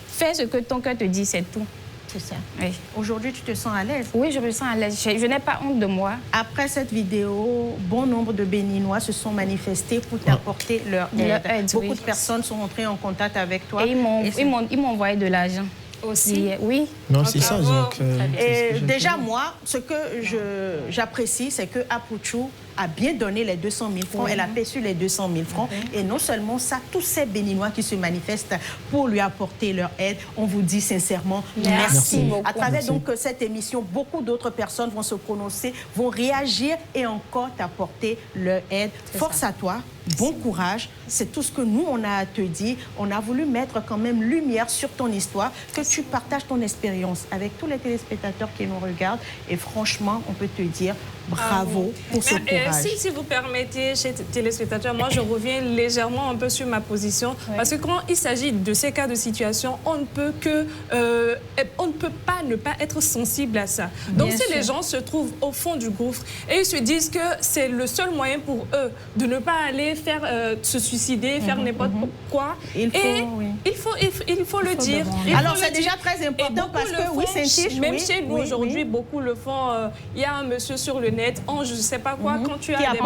Fais ce que ton cœur te dit, c'est tout. C'est ça. Oui. Aujourd'hui, tu te sens à l'aise? Oui, je me sens à l'aise. Je n'ai pas honte de moi. Après cette vidéo, bon nombre de Béninois se sont manifestés pour t'apporter leur aide. Beaucoup de personnes sont entrées en contact avec toi. Et ils m'ont envoyé de l'argent. Aussi? Oui. Non, c'est ça. Donc, déjà, moi, ce que j'apprécie, c'est que Apuchou a bien donné les 200 000 francs. Elle a perçu les 200 000 francs. Et non seulement ça, tous ces Béninois qui se manifestent pour lui apporter leur aide, on vous dit sincèrement merci. beaucoup. À travers donc cette émission, beaucoup d'autres personnes vont se prononcer, vont réagir et encore t'apporter leur aide. Force à toi. Bon courage, c'est tout ce que nous, on a à te dire. On a voulu mettre quand même lumière sur ton histoire, que tu partages ton expérience avec tous les téléspectateurs qui nous regardent. Et franchement, on peut te dire bravo pour ce courage. Si vous permettez, chers téléspectateurs, moi, je reviens légèrement un peu sur ma position. Parce que quand il s'agit de ces cas de situation, on ne peut pas ne pas être sensible à ça. Donc, si les gens se trouvent au fond du gouffre et ils se disent que c'est le seul moyen pour eux de ne pas aller se suicider, faire n'importe quoi. Il faut le dire. Alors, c'est déjà très important parce que, oui, Saint-Tiche, même chez nous, aujourd'hui, beaucoup le font. Il y a un monsieur sur le net, je ne sais pas quoi, quand tu as des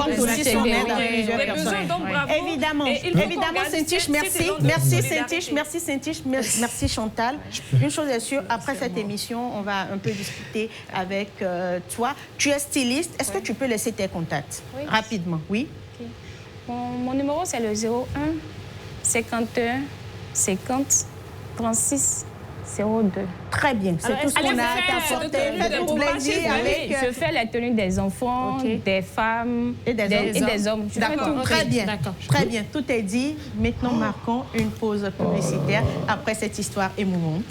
besoins. Donc, bravo. Évidemment, Saint-Tiche, merci. Merci, Saint-Tiche. Merci, Saint-Tiche. Merci, Chantal. Une chose est sûre, après cette émission, on va un peu discuter avec toi. Tu es styliste. Est-ce que tu peux laisser tes contacts rapidement? Oui. Mon numéro, c'est le 01 51 50 36 02. Très bien, c'est tout ce qu'on a à t'apporter. Faites-vous plaisir avec... Je fais la tenue des enfants, des femmes et des hommes. D'accord, très bien. Très bien, tout est dit. Maintenant, marquons une pause publicitaire après cette histoire émouvante.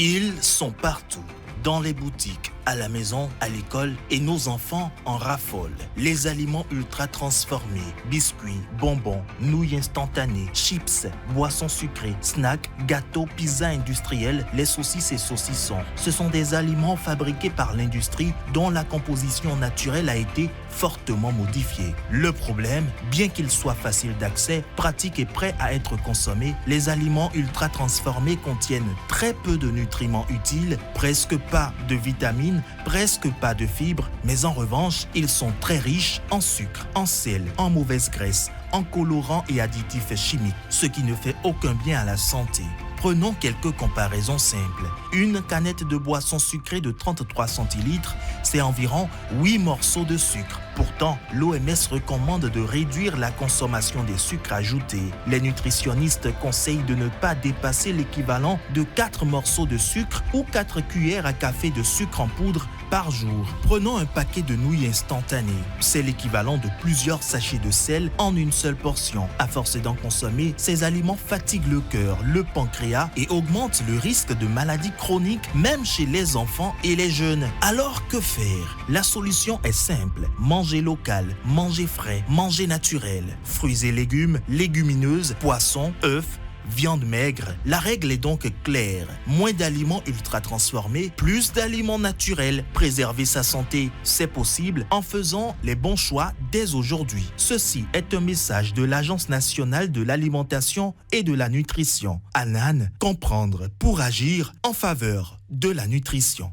Ils sont partout, dans les boutiques, à la maison, à l'école et nos enfants en raffolent. Les aliments ultra transformés, biscuits, bonbons, nouilles instantanées, chips, boissons sucrées, snacks, gâteaux, pizzas industriels, les saucisses et saucissons. Ce sont des aliments fabriqués par l'industrie dont la composition naturelle a été fortement modifiée. Le problème, bien qu'ils soient faciles d'accès, pratiques et prêts à être consommés, les aliments ultra transformés contiennent très peu de nutriments utiles, presque pas de vitamines, presque pas de fibres, mais en revanche, ils sont très riches en sucre, en sel, en mauvaise graisse, en colorants et additifs chimiques, ce qui ne fait aucun bien à la santé. Prenons quelques comparaisons simples. Une canette de boisson sucrée de 33 centilitres, c'est environ 8 morceaux de sucre. Pourtant, l'OMS recommande de réduire la consommation des sucres ajoutés. Les nutritionnistes conseillent de ne pas dépasser l'équivalent de 4 morceaux de sucre ou 4 cuillères à café de sucre en poudre par jour. Prenons un paquet de nouilles instantanées. C'est l'équivalent de plusieurs sachets de sel en une seule portion. À force d'en consommer, ces aliments fatiguent le cœur, le pancréas et augmentent le risque de maladies chroniques même chez les enfants et les jeunes. Alors que faire? La solution est simple. Manger local, manger frais, manger naturel. Fruits et légumes, légumineuses, poissons, œufs, viande maigre. La règle est donc claire. Moins d'aliments ultra transformés, plus d'aliments naturels. Préserver sa santé, c'est possible en faisant les bons choix dès aujourd'hui. Ceci est un message de l'Agence nationale de l'alimentation et de la nutrition. ANAN, comprendre pour agir en faveur de la nutrition.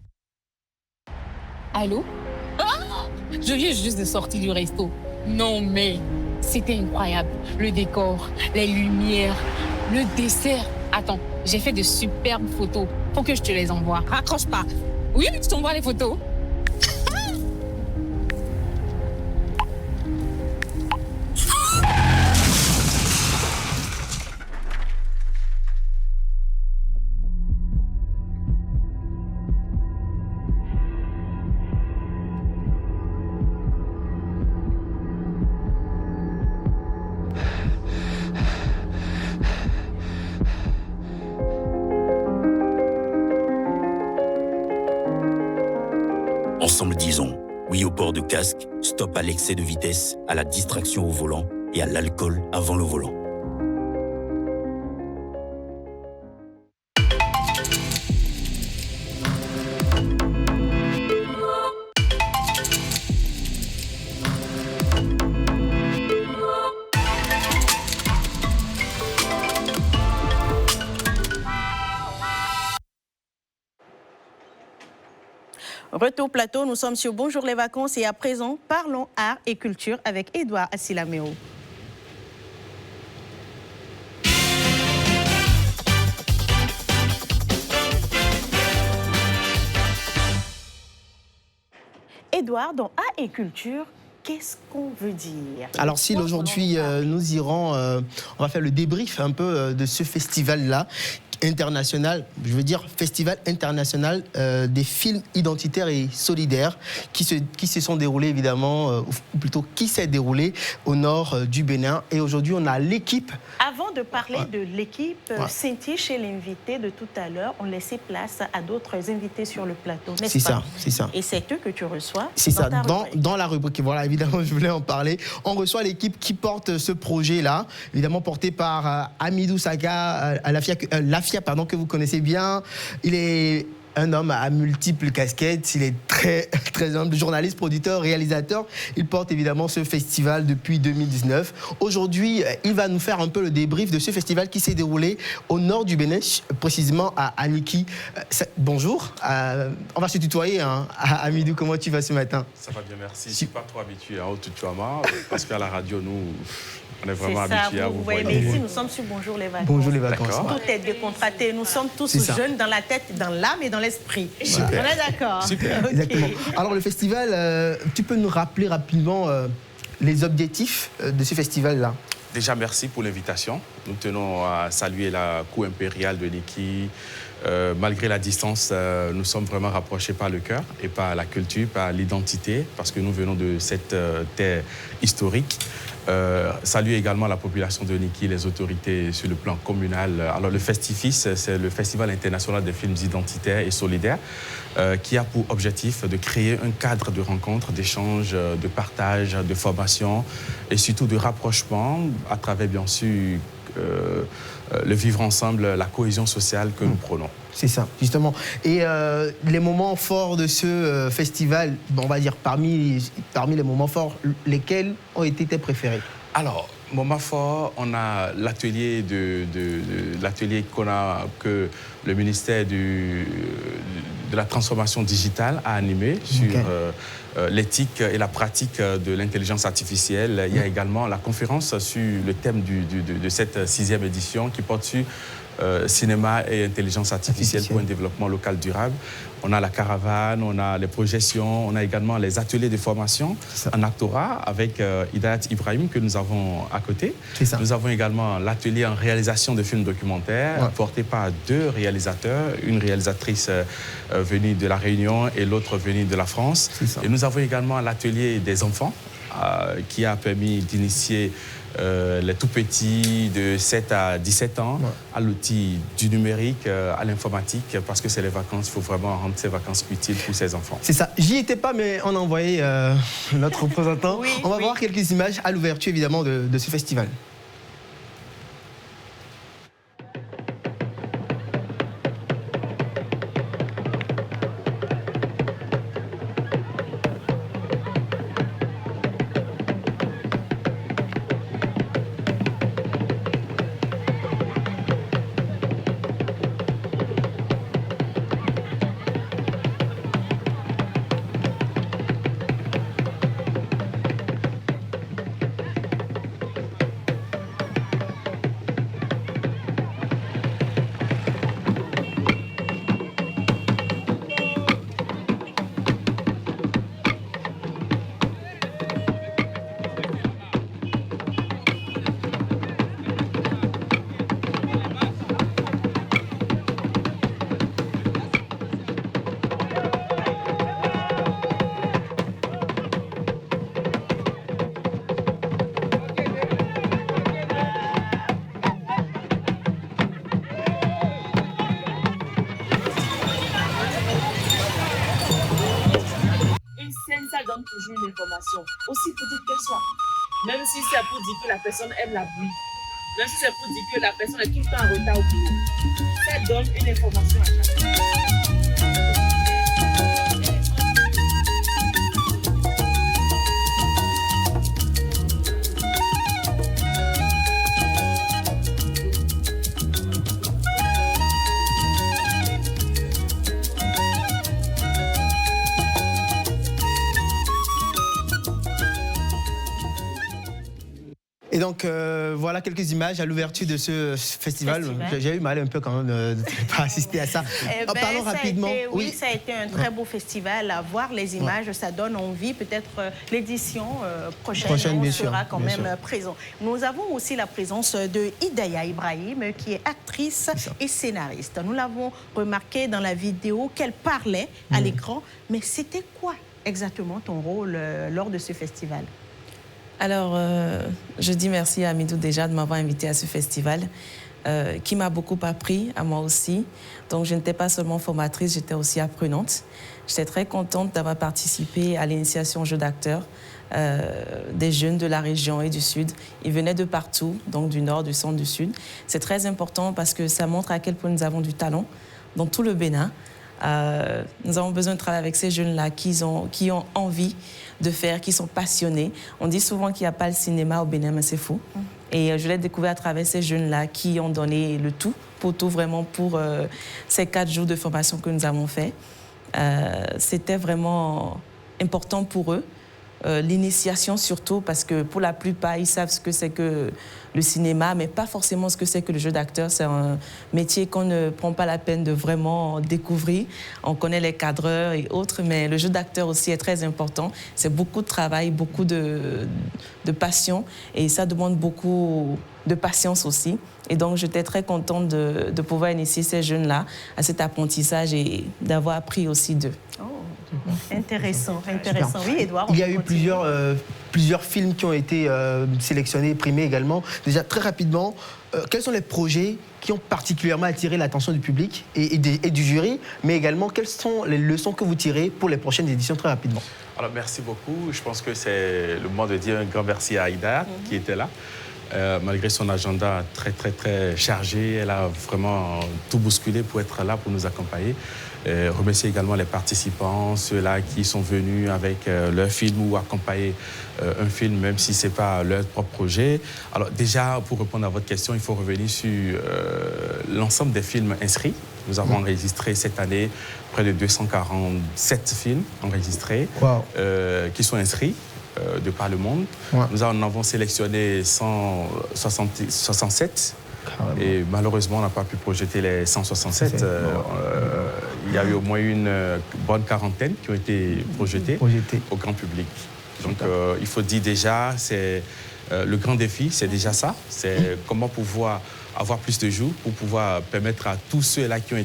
Allô? Je viens juste de sortir du resto. Non mais, c'était incroyable. Le décor, les lumières, le dessert. Attends, j'ai fait de superbes photos. Faut que je te les envoie. Raccroche pas. Oui, je t'envoie les photos. Ensemble, disons oui au port de casque, stop à l'excès de vitesse, à la distraction au volant et à l'alcool avant le volant. Retour plateau, nous sommes sur Bonjour les vacances et à présent, parlons art et culture avec Edouard Asilameo. Edouard, dans art et culture, qu'est-ce qu'on veut dire? Alors si aujourd'hui nous irons, on va faire le débrief un peu de ce festival-là, international, je veux dire festival international des films identitaires et solidaires qui se sont déroulés évidemment, ou plutôt qui s'est déroulé au nord du Bénin. Et aujourd'hui on a l'équipe. Avant de parler de l'équipe, Cynthia, chez l'invité de tout à l'heure, on laissait place à d'autres invités sur le plateau, n'est-ce pas? C'est ça, c'est ça. Et c'est eux que tu reçois. C'est ça, dans la rubrique. Voilà, évidemment, je voulais en parler. On reçoit l'équipe qui porte ce projet-là, évidemment porté par Amidou Saka, Lafia, que vous connaissez bien. Il est un homme à multiples casquettes, il est très, très humble, journaliste, producteur, réalisateur. Il porte évidemment ce festival depuis 2019. Aujourd'hui, il va nous faire un peu le débrief de ce festival qui s'est déroulé au nord du Bénin, précisément à Aniki. Bonjour, on va se tutoyer, hein. Amidou, comment tu vas ce matin? Ça va bien, merci. Je ne suis pas trop habitué au tutoiement, parce qu'à la radio, nous... On est vraiment habitués à vous voir. Mais ici, nous sommes sur Bonjour les vacances. Bonjour les vacances. Tout est décontracté. Nous sommes tous jeunes dans la tête, dans l'âme et dans l'esprit. Super. On est d'accord. Super. Okay. Exactement. Alors le festival, tu peux nous rappeler rapidement les objectifs de ce festival-là? Déjà, merci pour l'invitation. Nous tenons à saluer la cour impériale de Niki, malgré la distance, nous sommes vraiment rapprochés par le cœur et par la culture, par l'identité, parce que nous venons de cette terre historique. Salue également la population de Niki, les autorités sur le plan communal. Alors le Festifis, c'est le Festival international des films identitaires et solidaires qui a pour objectif de créer un cadre de rencontres, d'échanges, de partage, de formation et surtout de rapprochement à travers bien sûr le vivre ensemble, la cohésion sociale que nous prônons. C'est ça, justement. Et les moments forts de ce festival, on va dire parmi les moments forts, lesquels ont été tes préférés? Alors, moment fort, on a l'atelier que le ministère de la transformation digitale a animé sur l'éthique et la pratique de l'intelligence artificielle. Il y a également la conférence sur le thème de cette 6e édition qui porte sur cinéma et intelligence artificielle pour un développement local durable. On a la caravane, on a les projections, on a également les ateliers de formation en actorat avec Hidayat Ibrahim que nous avons à côté. Nous avons également l'atelier en réalisation de films documentaires porté par 2 réalisateurs, une réalisatrice venue de La Réunion et l'autre venue de la France. Et nous avons également l'atelier des enfants qui a permis d'initier les tout-petits de 7 à 17 ans à l'outil du numérique, à l'informatique, parce que c'est les vacances, il faut vraiment rendre ces vacances utiles pour ces enfants. C'est ça. J'y étais pas, mais on a envoyé notre représentant. On va voir quelques images à l'ouverture, évidemment, de ce festival. Toujours une information, aussi petite qu'elle soit. Même si c'est pour dire que la personne aime la pluie, même si c'est pour dire que la personne est tout le temps en retard au boulot, ça donne une information à chaque fois. Et donc, voilà quelques images à l'ouverture de ce festival. J'ai eu mal un peu quand même de ne pas assister à ça. Parlons rapidement. Ça a été un très beau festival. À voir les images, ça donne envie. Peut-être l'édition prochaine on sera quand même présent. Nous avons aussi la présence de Hidayat Ibrahim, qui est actrice et scénariste. Nous l'avons remarqué dans la vidéo qu'elle parlait à l'écran. Mais c'était quoi exactement ton rôle lors de ce festival? Alors, je dis merci à Amidou déjà de m'avoir invité à ce festival qui m'a beaucoup appris, à moi aussi. Donc, je n'étais pas seulement formatrice, j'étais aussi apprenante. J'étais très contente d'avoir participé à l'initiation au jeu d'acteurs des jeunes de la région et du Sud. Ils venaient de partout, donc du Nord, du Centre, du Sud. C'est très important parce que ça montre à quel point nous avons du talent dans tout le Bénin. Nous avons besoin de travailler avec ces jeunes-là qui ont envie de faire, qui sont passionnés. On dit souvent qu'il n'y a pas le cinéma au Bénin, mais c'est faux. Et je l'ai découvert à travers ces jeunes-là qui ont donné le tout, vraiment pour ces 4 jours de formation que nous avons fait. C'était vraiment important pour eux l'initiation surtout, parce que pour la plupart, ils savent ce que c'est que le cinéma, mais pas forcément ce que c'est que le jeu d'acteur. C'est un métier qu'on ne prend pas la peine de vraiment découvrir. On connaît les cadreurs et autres, mais le jeu d'acteur aussi est très important. C'est beaucoup de travail, beaucoup de passion, et ça demande beaucoup de patience aussi. Et donc, j'étais très contente de pouvoir initier ces jeunes-là à cet apprentissage et d'avoir appris aussi d'eux. Intéressant, intéressant. Oui, Edouard. Il y a eu plusieurs films qui ont été sélectionnés et primés également. Déjà, très rapidement, quels sont les projets qui ont particulièrement attiré l'attention du public et du jury, mais également, quelles sont les leçons que vous tirez pour les prochaines éditions, très rapidement? Alors, merci beaucoup. Je pense que c'est le moment de dire un grand merci à Aïda qui était là. Malgré son agenda très, très, très chargé, elle a vraiment tout bousculé pour être là, pour nous accompagner. Remercier également les participants, ceux-là qui sont venus avec leur film ou accompagner un film, même si ce n'est pas leur propre projet. Alors déjà, pour répondre à votre question, il faut revenir sur l'ensemble des films inscrits. Nous avons enregistré cette année près de 247 films enregistrés qui sont inscrits de par le monde. Nous en avons sélectionné 167 et malheureusement on n'a pas pu projeter les 167. Il y a eu au moins une bonne quarantaine qui ont été projetés au grand public. Donc il faut dire déjà, c'est le grand défi, c'est déjà ça. C'est comment pouvoir avoir plus de jours pour pouvoir permettre à tous ceux-là qui ont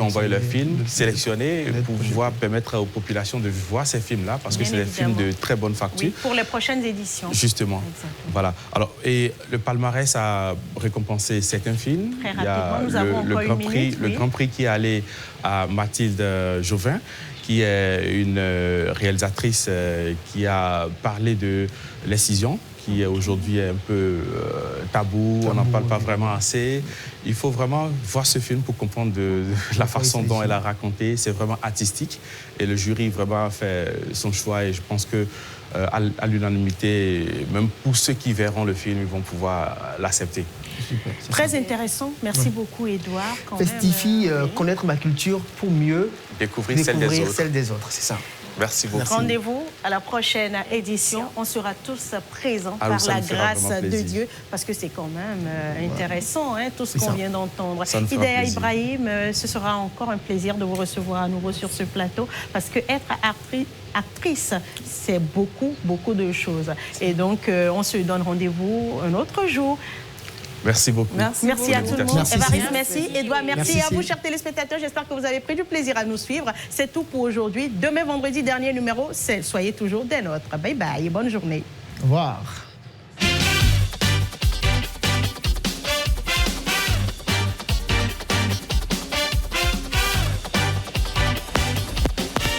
envoyé leur film, sélectionnés, pour pouvoir permettre aux populations de voir ces films-là, parce que c'est des films de très bonne facture. Oui, pour les prochaines éditions. Justement. Exactement. Voilà. Alors, et le palmarès a récompensé certains films. Très rapidement, nous avons encore une minute. Le Grand Prix qui est allé à Mathilde Jovin, qui est une réalisatrice qui a parlé de l'excision, qui aujourd'hui est un peu tabou, on n'en parle pas vraiment assez. Il faut vraiment voir ce film pour comprendre la façon dont elle a raconté. C'est vraiment artistique et le jury vraiment a fait son choix et je pense que à l'unanimité, même pour ceux qui verront le film, ils vont pouvoir l'accepter. Très intéressant. Merci beaucoup, Edouard. Festifie, connaître ma culture pour mieux découvrir celle des autres. C'est ça. Merci beaucoup. Rendez-vous à la prochaine édition. On sera tous présents par la grâce de Dieu, parce que c'est quand même intéressant, hein, tout ce qu'on vient d'entendre. Idéa Ibrahim, ce sera encore un plaisir de vous recevoir à nouveau sur ce plateau, parce que être actrice, c'est beaucoup, beaucoup de choses. Et donc, on se donne rendez-vous un autre jour. Merci beaucoup. Merci à tout le monde. Évariste, merci. Edouard, merci. Et à vous, chers téléspectateurs, j'espère que vous avez pris du plaisir à nous suivre. C'est tout pour aujourd'hui. Demain, vendredi, dernier numéro. Soyez toujours des nôtres. Bye bye et bonne journée. Au revoir.